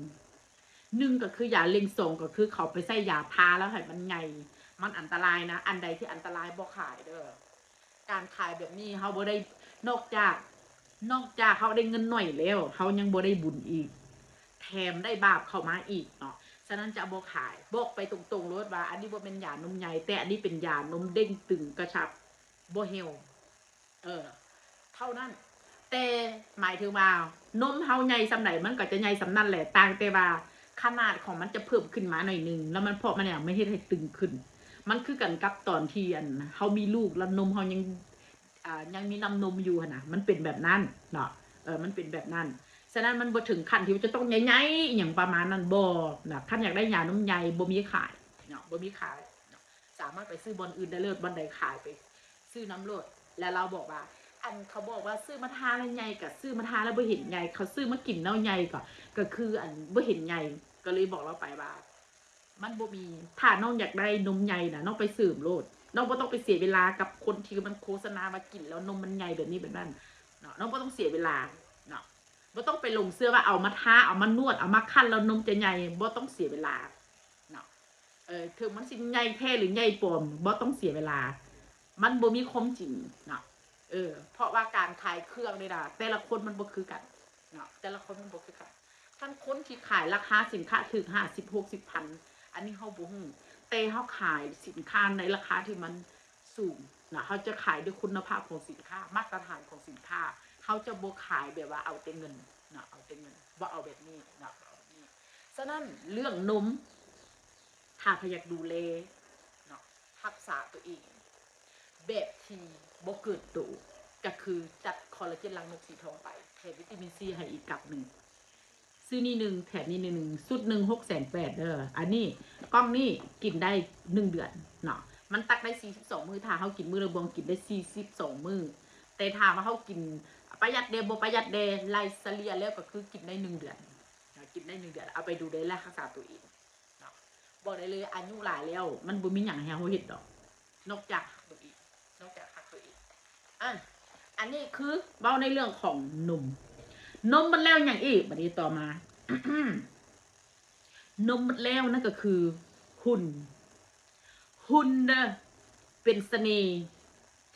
1ก็คือยาเล็ง2ก็คือเขาไปใส่ยาทาแล้วให้มันใหญ่มันอันตรายนะอันใดที่อันตรายบ่ขายเด้อการขายแบบนี้เขาบ่ได้นอกจากเขาได้เงินหน่อยแล้วเขายังบ่ได้บุญอีกแถมได้บาปเข้ามาอีกเนาะ ฉะนั้นจะบอกขายบอกไปตรงๆรถว่าอันนี้บ่เป็นยานมใหญ่แต่อันนี้เป็นยานมเด้งตึงกระชับบ่เหี่ยวเท่านั้นแต่หมายถึงว่านมเฮาใหญ่สำไหนมันก็จะใหญ่สำนั่นแหละต่างแต่ว่าขนาดของมันจะเพิ่มขึ้นมาหน่อยนึงแล้วมันเพราะมันเนี่ยไม่ให้ตึงขึ้นมันคือกันกับตอนที่เฮามีลูกแล้วนมเฮายังมีน้ำนมอยู่นะมันเป็นแบบนั้นเนาะมันเป็นแบบนั้นฉะนั้นมันบ่ถึงขั้นที่จะต้องใหญ่ๆอย่างประมาณนั้นบ่นะท่านอยากได้ยานมใหญ่บ่มีขายเนาะบ่มีขายสามารถไปซื้อบอนอื่นได้เลยบอนใดขายไปซื้อน้ำโลดแล้วเราบอกว่าอันเขาบอกว่าซื้อมาทานแล้วใหญ่กับซื้อมาทานแล้วบ่เห็นใหญ่เขาซื้อมากินแล้วใหญ่ก็คืออันบ่เห็นใหญ่ก็เลยบอกเราไปว่ามันบ่มีถ้าน้องอยากได้นมใหญ่น่ะน้องไปซื้อโลดน้องบ่ต้องไปเสียเวลากับคนที่มันโฆษณามากินแล้วนมมันใหญ่แบบนี้แบบนั้นเนาะน้องบ่ต้องเสียเวลาเนาะบ่ต้องไปลงเสื้อว่าเอามาทาเอามานวดเอามาคั่นแล้วนมจะใหญ่บ่ต้องเสียเวลาเนาะถึงมันสิใหญ่แท้หรือใหญ่ปลอมบ่ต้องเสียเวลามันบ่มีความจริงเนาะเพราะว่าการขายเครื่องนี่นะแต่ละคนมันบ่คือกันเนาะแต่ละคนมันบ่คือกันท่านคนที่ขายราคาสินค้าถึง50-60 พันอันนี้เฮาบ่ฮู้แต่เฮาขายสินค้าในราคาที่มันสูงนะเขาจะขายด้วยคุณภาพของสินค้ามาตรฐานของสินค้าเขาจะบ่ขายแบบว่าเอาแต่เงินนะเอาแต่เงินบ่เอาแบบนี้นะแบบนี้ฉะนั้นเรื่องนมถ้าเขาอยากดูแลเนาะรักษาตัวเองแบบที่บ่เกิดโตก็คือจัดคอลลาเจนรังนกสีทองไปแถมวิตามินซีให้อีกกับหนึ่งซื้อนี่หนึ่งแถมนี่หนึ่งสุดหนึ่ง680,000อันนี้กล้องนี่กินได้1 เดือนเนาะมันตักได้42 มื้อถ้าเขากินมื้อละบวงกินได้42 มื้อแต่ถ้าว่าเขากินประหยัดเดบประหยัดเดไลซาเลียแล้วก็คือกินได้1 เดือนกินได้1 เดือนเอาไปดูได้แล้วรักษาตัวเองเนาะบอกได้เลยอายุหลายแล้วมันบ่มีหยังให้เขาเฮ็ดดอกนอกจากตัวเองนอกจากตัวเองอันนี้คือเบ้าในเรื่องของนมมันแล้วอย่างอีกบัดนี้ต่อมา นมมันแล้วนั่นก็คือหุ่นเด้อเป็นเสน่ห์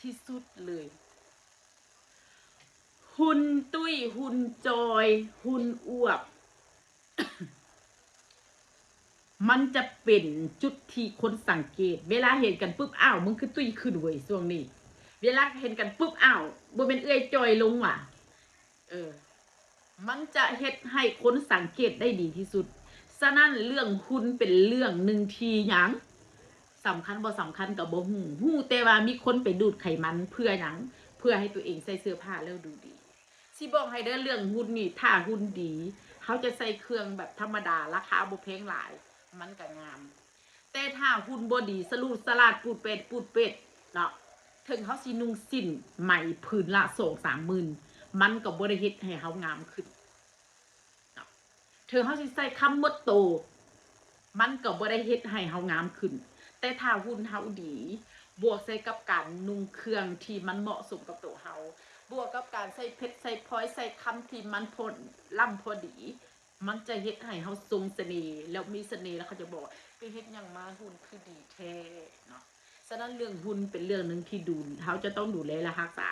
ที่สุดเลยหุ่นตุ้ยหุ่นจอยหุ่นอวบ มันจะเป็นจุดที่คนสังเกตเวลาเห็นกันปุ๊บอ้าวมึงคือตุ้ยขึ้นเว้ยช่วงนี้เวลาเห็นกันปุ๊บอ้าวบ่เป็นเอื้อยจอยลงว่ะมันจะเฮ็ดให้คนสังเกตได้ดีที่สุดฉะนั้นเรื่องหุ่นเป็นเรื่องหนึ่งที่หยังสำคัญบ่สำคัญกับบ่ฮู้แต่ว่ามีคนไปดูดไขมันเพื่อหยังเพื่อให้ตัวเองใส่เสื้อผ้าแล้วดูดีสิบอกให้เด้อเรื่องหุ่นนี่ถ้าหุ่นดีเขาจะใส่เครื่องแบบธรรมดาราคาบ่แพงหลายมันก็งามแต่ถ้าหุ่นบ่ดีสลูดสลาดปูดเป็ดเนาะถึงเขาสินุ่งสิ้นใหม่ผืนละ2-3 หมื่นมันก็บ่ได้เฮ็ดให้เขางามขึ้นถึงเขาสิใส่คำมดโตมันก็บ่ได้เฮ็ดให้เฮางามขึ้นแต่ถ้าหุ่นเฮาดีบวกใส่กับการนุ่งเครื่องที่มันเหมาะสมกับตัวเฮาบวกกับการใส่เพชรใส่พลอยใส่คำที่มันพอล่ำพอดีมันจะเฮ็ดให้เฮาทรงเสน่ห์แล้วมีเสน่ห์แล้วเขาจะบอกไปเฮ็ดหยังมาหุ่นคือดีแท้เนาะฉะนั้นเรื่องหุ่นเป็นเรื่องนึงที่ดูเฮาจะต้องดูแลและรักษา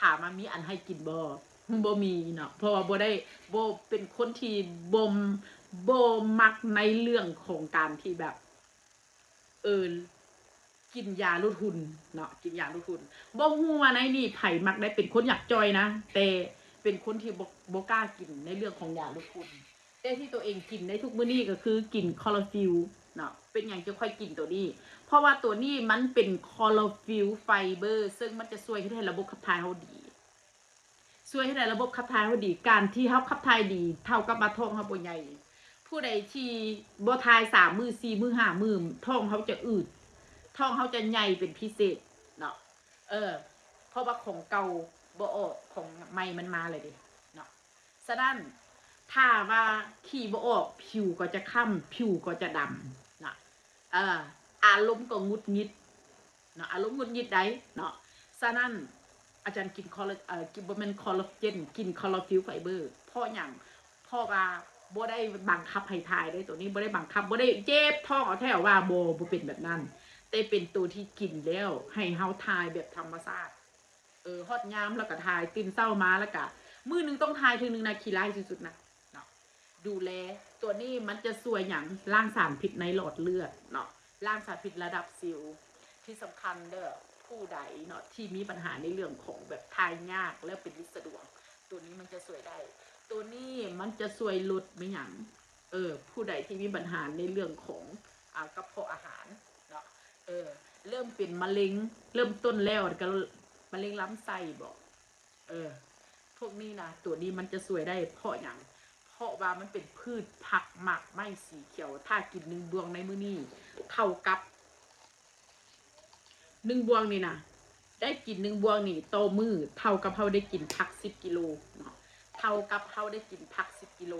ถามว่ามีอันให้กินบ่มีเนาะเพราะว่าบ่ได้บ่เป็นคนที่บ่มักในเรื่องของการที่แบบกินยาลดหุ่นเนาะกินยาลดหุ่นบ่ฮู้ว่าในนี่ไผมักได้เป็นคนอยากจอยนะแต่เป็นคนที่บ่กล้ากินในเรื่องของยาลดหุ่นแต่ที่ตัวเองกินในทุกมื้อนี้ก็คือกินคลอโรฟิลเนาะเป็นอย่างจะค่อยกินตัวนี้เพราะว่าตัวนี้มันเป็นคลอโรฟิลไฟเบอร์ซึ่งมันจะช่วยให้ระบบขับถ่ายเฮาดีช่วยให้ระบบขับถ่ายเฮาดีการที่เฮาขับถ่ายดีเท่ากับว่าท้องเฮาบ่ใหญ่ผู้ใดที่บ่ทาย3 มื้อ4 มื้อ5 มื้อท้องเฮาจะอืดท้องเขาจะใหญ่เป็นพิเศษเนาะเพราะว่าของเก่าบ่ออกของใหม่มันมาเลยดิเนาะฉะนั้นถ้าว่าขี่บ่ออกผิวก็จะค้ำผิวก็จะดำเนาะอารมณ์ก็งุดงิดเนาะอารมณ์งุดงิดได้เนาะฉะนั้นอาจารย์กินกินบ่แม่นคอลลาเจนกินคอลลาฟิลไฟเบอร์เพราะหยังเพราะว่าบ่ได้บังคับให้ทายได้ตัวนี้บ่ได้บังคับบ่ได้เจ็บท้องเอาแท้ว่าบ่เป็นแบบนั้นแต่เป็นตัวที่กินแล้วให้เฮาทายแบบธรรมชาติฮอดยามแล้วก็ทายตื่นเช้ามาแล้วก็มื้อนึงต้องทายทีนึงนะขี้ร้ายสุดๆนะเนาะดูแล ตัวนี้มันจะช่วยอย่างล้างสารพิษในหลอดเลือดเนาะล้างสารพิษระดับซิลที่สำคัญเด้อผู้ใดเนาะที่มีปัญหาในเรื่องของแบบทายยากแล้วเป็นลิสะดวกตัวนี้มันจะช่วยได้ตัวนี้มันจะช่วยลดไม่หยังผู้ใดที่มีปัญหาในเรื่องของกระเพาะอาหารเนาะเริ่มเป็นมะเร็งเริ่มต้นแล้วก็มะเร็งลำไส้บอกพวกนี้นะตัวนี้มันจะช่วยได้เพราะอย่างเพราะว่ามันเป็นพืชผักหมักไม้สีเขียวถ้ากิน1 บวงในมื้อนี้เท่ากับ1 บวงนี่นะได้กิน1 บวงนี่โตมือเท่ากับเขาได้กินผัก10 กิโลเนาะเท่ากับเขาได้กินผัก10 กิโล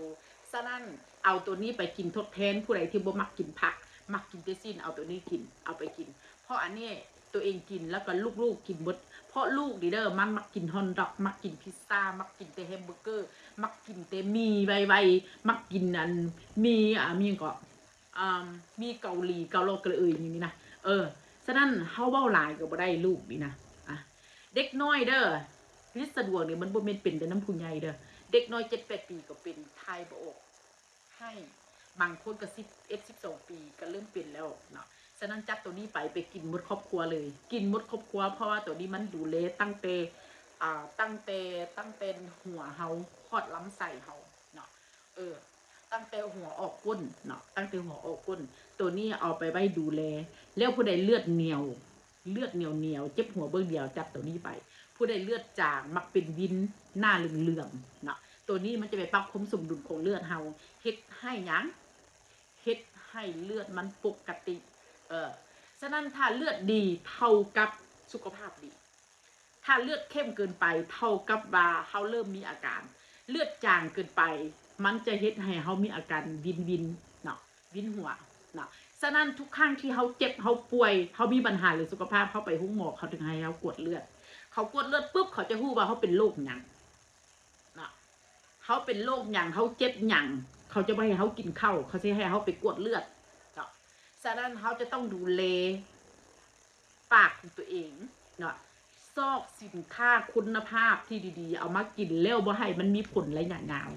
ฉะนั้นเอาตัวนี้ไปกินทดแทนผู้ใดที่บ่มักกินผักมักกินแต่สิ้นเอาตัวนี้กินเอาไปกินเพราะอันนี้ตัวเองกินแล้วก็ลูกๆกินหมดเพราะลูกดีเด้อมันมักกินฮอนดอกมักกินพิซซ่ามักกินแต่แฮมเบอร์เกอร์มักกินแต่มีไวๆมักกินอันมีก็มีเกาหลีเกาโลกระนี่นะฉะนั้นเฮาเว้าหลายก็บ่ได้ลูกนี่นะเด็กน้อยเด้อลิสะดวกนี่มันบ่แม่นเป็นแต่น้ำผู้ใหญ่เด้อเด็กน้อย 7-8 ปีก็เป็นทายบ่ออกให้บางคนก็11-12 ปีก็เริ่มเป็นแล้วเนาะฉะนั้นจัดตัวนี้ไปกินหมดครอบครัวเลยกินหมดครอบครัวเพราะว่าตัวนี้มันดูแลตั้งแต่หัวเฮาฮอดลำไส้เฮาเนาะตั้งแต่หัวออกก้นเนาะตั้งแต่หัวออกก้นตัวนี้เอาไปไว้ดูแลแล้วผู้ใดเลือดเหนียวเจ็บหัวเบิ่งเดียวจับตัวนี้ไปผู้ใดเลือดจางมักเป็นวินหน้าเหลืองๆเนาะตัวนี้มันจะไปปรับความสมดุลของเลือดเฮาเฮ็ดให้หยังเฮ็ดให้เลือดมันปกติฉะนั้นถ้าเลือดดีเท่ากับสุขภาพดีถ้าเลือดเข้มเกินไปเท่ากับว่าเฮาเริ่มมีอาการเลือดจางเกินไปมันจะเฮ็ดให้เฮามีอาการวินเนาะวินหัวเนาะฉะนั้นทุกครั้งที่เฮาเจ็บเฮาป่วยเฮามีปัญหาหรือสุขภาพเฮาไปหุ้งหมอเขาถึงให้เฮากวดเลือดเขากวดเลือดปุ๊บเขาจะฮู้ว่าเฮาเป็นโรคหยังเนาะเขาเป็นโรคหยังเฮาเจ็บหยังเขาจะบ่ให้เฮากินข้าวเขาสิให้เฮาไปกวดเลือดเนาะฉะนั้นเฮาจะต้องดูแลปากของตัวเองเนาะซอกสินค้าคุณภาพที่ดีๆเอามากินแล้วบ่ให้มันมีผลระยะยาว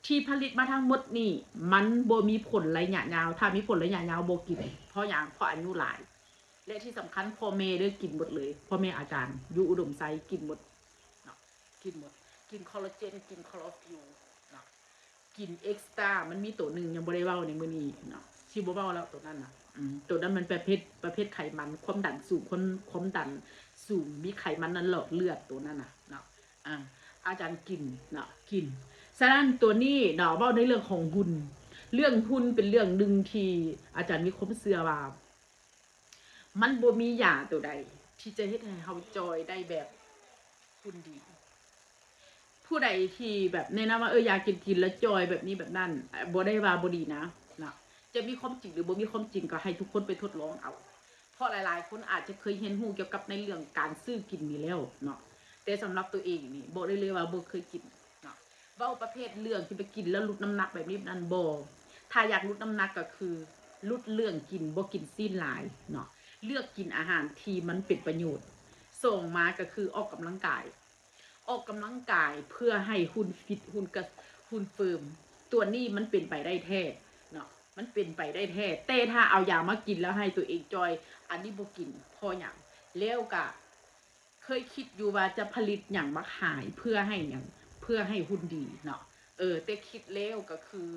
ที่ผลิตมาทั้งหมดนี่มันบ่มีผลระยะยาวถ้ามีผลระยะยาวบ่กินเพราะอย่างเพราะอายุหลายและที่สำคัญพ่อแม่ด้วยกินหมดเลยพ่อแม่อาจารย์อยู่อุดมไซกินหมดเนาะกินหมดกินคอลลาเจนกินคลอโรฟิลเนาะกินเอ็กซ์ตร้ามันมีตัวหนึ่งยังบ่ได้เว้าในมื้อนี้เนาะที่บ่เว้าแล้วตัวนั้นน่ะตัวนั้นมันประเภทไขมันความดันสูงความดันสูงมีไขมันนั้นหลอดเลือดตัวนั้นน่ะเนาะอาจารย์กินเนาะกินฉะนั้นตัวนี้เนาะเว้าในเรื่องของหุ่นเป็นเรื่องนึงที่อาจารย์มีความเชื่อว่ามันบ่มียาตัวใดที่จะเฮ็ดให้เฮาจอยได้แบบหุ่นดีผู้ใดที่แบบแนะนำว่าอยากกินแล้วจอยแบบนี้แบบนั้นบ่ได้ว่าบ่ดีนะจะมีความจริงหรือบ่มีความจริงก็ให้ทุกคนไปทดลองเอาเพราะหลายๆคนอาจจะเคยเห็นฮู้เกี่ยวกับในเรื่องการซื้อกินนี่แล้วเนาะแต่สำหรับตัวเองนี่บ่ได้เลยว่าบ่เคยกินเนาะเว้าประเภทเรื่องที่ไปกินแล้วลดน้ำหนักแบบนี้นั่นบ่ถ้าอยากลดน้ำหนักก็คือลดเรื่องกินบ่กินซีนหลายเนาะเลือกกินอาหารที่มันเป็นประโยชน์ส่งมาก็คือออกกำลังกายเพื่อให้หุ่นฟิตหุ่นเฟิร์มตัวนี้มันเป็นไปได้แท้เนาะมันเป็นไปได้แท้แต่ถ้าเอายามากินแล้วให้ตัวเองจอยอันนี้บ่กินพออย่างแล้วก็เคยคิดอยู่ว่าจะผลิตอย่างมาขายเพื่อให้หุ่นดีเนาะแต่คิดแล้วก็คือ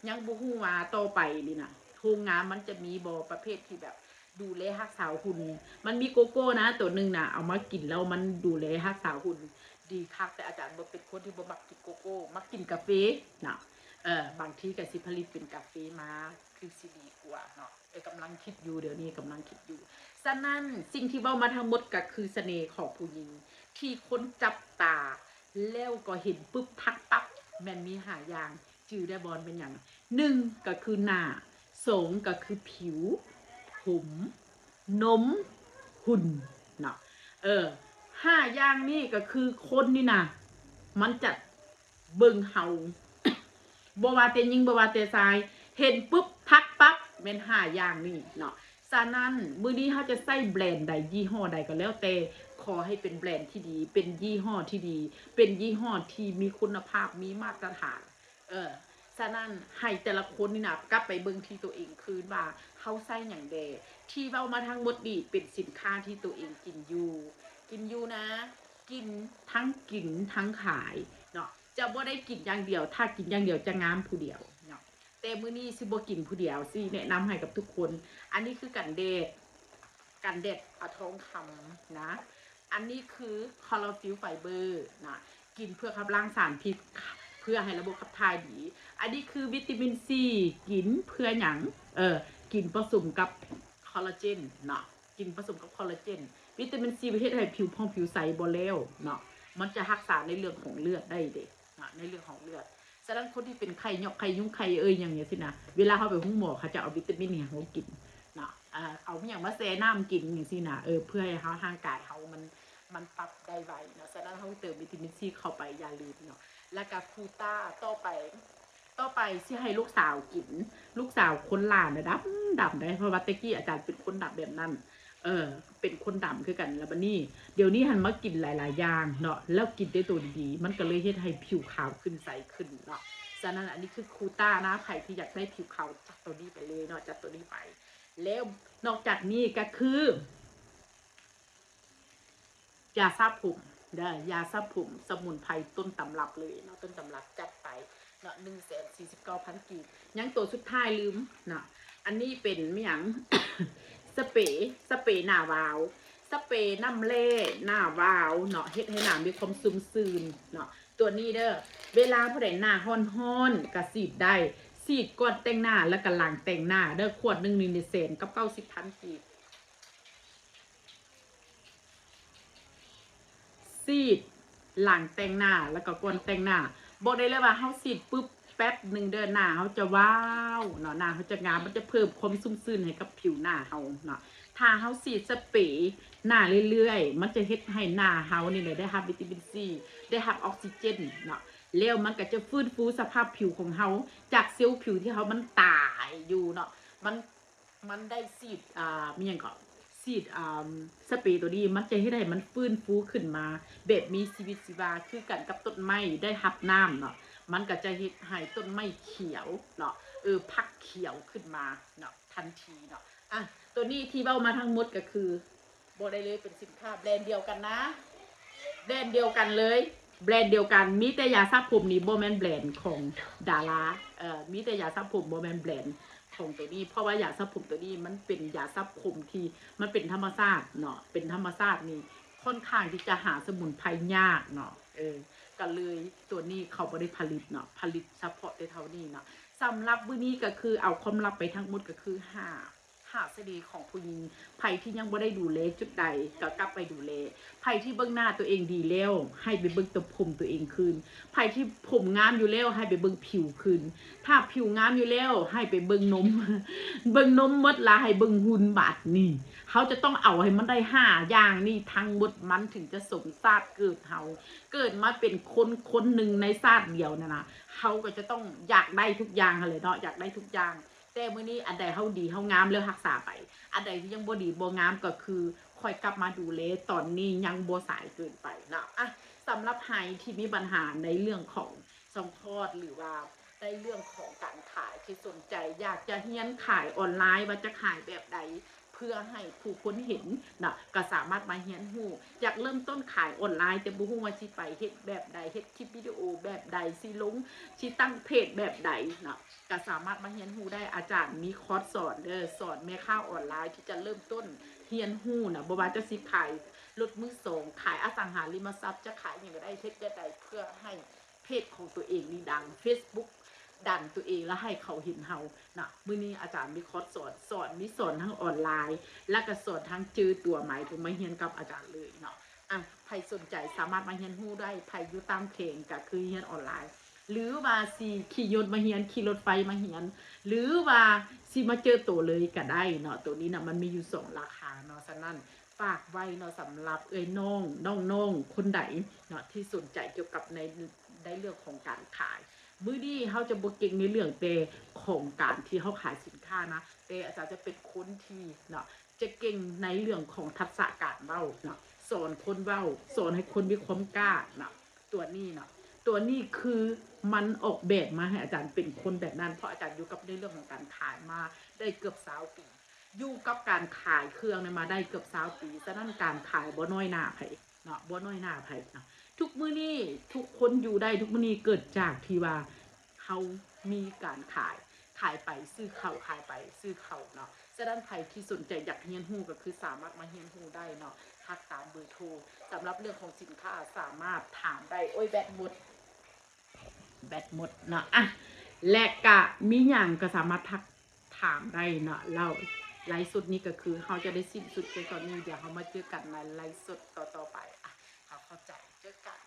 ยังบ่ฮู้ว่าต่อไปนี่นะโรงงานมันจะมีบ่ประเภทที่แบบดูแลรักษาหุ่นมันมีโกโก้นะตัวนึงน่ะเอามากินแล้วมันดูแลรักษาหุ่นดีคักแต่อาจารย์บ่เป็นคนที่บ่มักกินโกโก้มักกินกาแฟเนาะบางทีก็สิผลิตเป็นกาแฟมาคือสิดีกว่าเนาะกำลังคิดอยู่เดี๋ยวนี้กำลังคิดอยู่ฉะนั้นสิ่งที่เว้ามาทั้งหมดก็คือเสน่ห์ของผู้หญิงที่คนจับตาแล้วก็เห็นปุ๊บทักปั๊บแม่นมี5อย่างจื่อได้บ่เป็นหยัง1ก็คือหน้า2ก็คือผิวผมนมหุ่นเนาะ5อย่างนี้ก็คือคนนี่นะมันจะเบิ่งเฮาบ่ว่าแต่หญิงบ่ว่าแต่ชายเห็นปุ๊บทักปั๊บแม่น5อย่างนี้เนาะฉะนั้นมื้อนี้เฮาจะใส่แบรนด์ใดยี่ห้อใดก็แล้วแต่ขอให้เป็นแบรนด์ที่ดีเป็นยี่ห้อที่ดีเป็นยี่ห้อที่มีคุณภาพมีมาตรฐาน ฉะนั้นให้แต่ละคนนี่นะกลับไปเบิ่งที่ตัวเองคืนว่าเขาใส่อย่างใดที่เว้ามาทั้งหมดนี่เป็นสินค้าที่ตัวเองกินอยู่นะกินทั้งกินทั้งขายเนาะจะบ่ได้กินอย่างเดียวถ้ากินอย่างเดียวจะงามผู้เดียวเนาะแต่มื้อนี้สิบ่กินผู้เดียวสิแนะนำให้กับทุกคนอันนี้คือกันแดดทองคำนะอันนี้คือคลอโรฟิลไฟเบอร์นะกินเพื่อขับล้างสารพิษเพื่อให้ระบบขับถ่ายดีอันนี้คือวิตามินซีกินเพื่อหยังกินผสมกับคอลลาเจนเนาะกินผสมกับคอลลาเจนวิตามินซีไปเฮ็ดให้ผิวพองผิวใสบ่แล้วเนาะมันจะรักษาในเรื่องของเลือดได้เด็นะในเรื่องของเลือดฉะนั้นคนที่เป็นไข้หยอกไข้ยุ่งไข้อย่างเงี้ยสินะเวลาเขาไปห้องหมอเขาจะเอาวิตามินเนี่ยเขากินเนาะเอาอย่างมาแซ่น้ำกินอย่างสินะเพื่อให้เขาร่างกายเขามันปรับได้ไวเนาะฉะนั้นเขาเติมวิตามินซีเข้าไปอย่าลืมเนาะแล้วก็คูต้าต่อไปที่ให้ลูกสาวกินลูกสาวคนหลานนะดำได้เพราะว่าตะกี้อาจารย์เป็นคนดำแบบนั้นเป็นคนดำคือกันแล้วบัดนี้เดี๋ยวนี้หันมากินหลายๆอย่างเนาะแล้วกินได้ตัวดีๆมันก็เลยเฮ็ดให้ผิวขาวขึ้นใสขึ้นเนาะฉะนั้นอันนี้คือคูต้านะใครที่อยากได้ผิวขาวจัดตัวนี้ไปเลยเนาะจัดตัวนี้ไปแล้วนอกจากนี้ก็คือยาซาผมยาซาผมสมุนไพรต้นตำรับเลยเนาะต้นตำรับจัดไปเนาะ149,000 กีบยังตัวสุดท้ายลืมเนาะอันนี้เป็นไม่หยัง สเปรย์หน้าวาวสเปรย์น้ำเล่หน้าวาวเนาะเฮ็ดให้หน้ามีความซึมซืนเนาะตัวนี้เด้อเวลาผู้ใดหน้าฮ้อนๆก็สีดได้สีดก่อนแต่งหน้าแล้วก็หลังแต่งหน้าเด้อขวด1นี่แสนกับ90,000 กีบซีดหลังแต่งหน้าแล้วก็ก่อนแต่งหน้าบอกได้เลยว่าเฮาซีดปุ๊บแป๊บหนึ่งเดือนหน้าเขาจะว้าวเนาะหน้าเขาจะงามมันจะเพิ่มความชุ่มชื่นให้กับผิวหน้าเขาเนาะถ้าเขาซีดสเปรย์หน้าเรื่อยๆมันจะเฮ็ดให้หน้าเขานี่ได้รับวิตามินซีได้รับออกซิเจนเนาะแล้วมันก็จะฟื้นฟูสภาพผิวของเขาจากเซลล์ผิวที่เขามันตายอยู่เนาะมันได้ซีดมีอย่างก่อนซีดสเปรย์ตัวนี้มันจะให้ได้มันฟื้นฟูขึ้นมาแบบมีชีวิตชีวาคือกันกับต้นไม้ได้รับน้ำเนาะมันก็จะเฮ็ดให้ต้นไม้เขียวเนาะพักเขียวขึ้นมาเนาะทันทีเนาะตัวนี้ที่เว้ามาทั้งหมดก็คือบ่ได้เลยเป็นสินค้าแบรนด์เดียวกันนะแบรนด์เดียวกันเลยแบรนด์เดียวกันมีแต่ยาสระผมนี่บ่แม่นแบรนด์ของดารามีแต่ยาสระผมบ่แม่นแบรนด์ของตัวนี้เพราะว่ายาสระผมตัวนี้มันเป็นยาสระผมที่มันเป็นธรรมชาติเนาะเป็นธรรมชาตินี่ค่อนข้างที่จะหาสมุนไพรยากเนาะก็เลยตัวนี้เขาบ่ได้ผลิตเนาะผลิตเฉพาะในเท่านี้เนาะสำหรับมื้อนี้ก็คือเอาความลับไปทั้งหมดก็คือหาเสน่ห์ของผู้หญิงไผที่ยังบ่ได้ดูแลจุดใดก็กลับไปดูแลไผที่เบิ่งหน้าตัวเองดีแล้วให้ไปเบิ่งตัวผมตัวเองคืนไผที่ผมงามอยู่แล้วให้ไปเบิ่งผิวคืนถ้าผิวงามอยู่แล้วให้ไปเบิ่งนม เบิ่งนมหมดละให้เบิ่งหุ่นบาดนี่เขาจะต้องเอาให้มันได้5อย่างนี่ทั้งหมดมันถึงจะสมชาติเกิดเฮาเกิดมาเป็นคนหนึ่งในชาติเดียวนะเขาก็จะต้องอยากได้ทุกอย่างเลยเนาะอยากได้ทุกอย่างแต่มื้อนี้อันใดเฮาดีเฮางามแล้วรักษาไปอันใดที่ยังบ่ดีบ่งามก็คือค่อยกลับมาดูแลตอนนี้ยังบ่สายเกินไปเนาะสำหรับใครที่มีปัญหาในเรื่องของช่องคลอดหรือว่าในเรื่องของการขายที่สนใจอยากจะเรียนขายออนไลน์ว่าจะขายแบบใดเพื่อให้ผู้คนเห็นนะก็สามารถมาเรียนรู้อยากเริ่มต้นขายออนไลน์แต่บ่ฮู้ว่าสิไปเฮ็ดแบบใดเฮ็ดคลิปวิดีโอแบบใดสิลงสิตั้งเพจแบบใดนะก็สามารถมาเรียนรู้ได้อาจารย์มีคอร์สสอนสอนแม่ค้าออนไลน์ที่จะเริ่มต้นเรียนรู้นะบ่ว่าจะสิขายรถมือสองขายอสังหาริมทรัพย์จะขายอย่างไรได้เฮ็ดแบบใดเพื่อให้เพจของตัวเองนี่ดัง Facebookดันตัวเองแล้วให้เขาเห็นเฮานะมื้อนี้อาจารย์มีคอร์สสอนมีสอนทั้งออนไลน์และก็สอนทั้งจื้อตัวหมายถึงมาเรียนกับอาจารย์เลยเนาะใครสนใจสามารถมาเรียนรู้ได้ใครอยู่ตามเพลงก็คือเรียนออนไลน์หรือว่าสิขี่ยนต์มาเรียนขี่รถไฟมาเรียนหรือว่าสิมาเจอตัวเลยก็ได้เนาะตัวนี้นะมันมีอยู่2ราคาเนาะฉะนั้นฝากไว้เนาะสำหรับน้องคนใดเนาะที่สนใจเกี่ยวกับในเรื่องของการขายมื้อนี้เขาจะบ่เก่งในเรื่องแต่ของการที่เขาขายสินค้านะแต่อาจารย์จะเป็นคนที่เนาะจะเก่งในเรื่องของทักษะการเว้าเนาะสอนคนเว้าสอนให้คนมีความกล้าเนาะตัวนี้เนาะ ตัวนี้คือมันออกแบบมาให้อาจารย์เป็นคนแบบนั้นเพราะอาจารย์อยู่กับในเรื่องของการขายมาได้เกือบ20 ปีอยู่กับการขายเครื่องเนี่ยมาได้เกือบ20 ปีฉะนั้นการขายบ่น้อยหน้าไผเนาะบ่น้อยหน้าไผเนาะทุกมื้อนี้ทุกคนอยู่ได้ทุกมื้อนี้เกิดจากที่ว่าเฮามีการขายไปซื้อเข้าขายไปซื้อเข้าเนาะฉะนั้นใครที่สนใจอยากเรียนรู้ก็คือสามารถมาเรียนรู้ได้เนาะทักตามเบอร์โทรสำหรับเรื่องของสินค้าสามารถถามได้โอ้ยแบตหมดเนาะอ่ะและกะมีหยังก็สามารถทักถามได้เนาะเราไลฟ์สดนี้ก็คือเขาจะได้สิ้นสุดไปตอนนี้เดี๋ยวเขามาเจอกันในไลฟ์สดต่อไปอ่ะเขาเข้าใจเจอกัน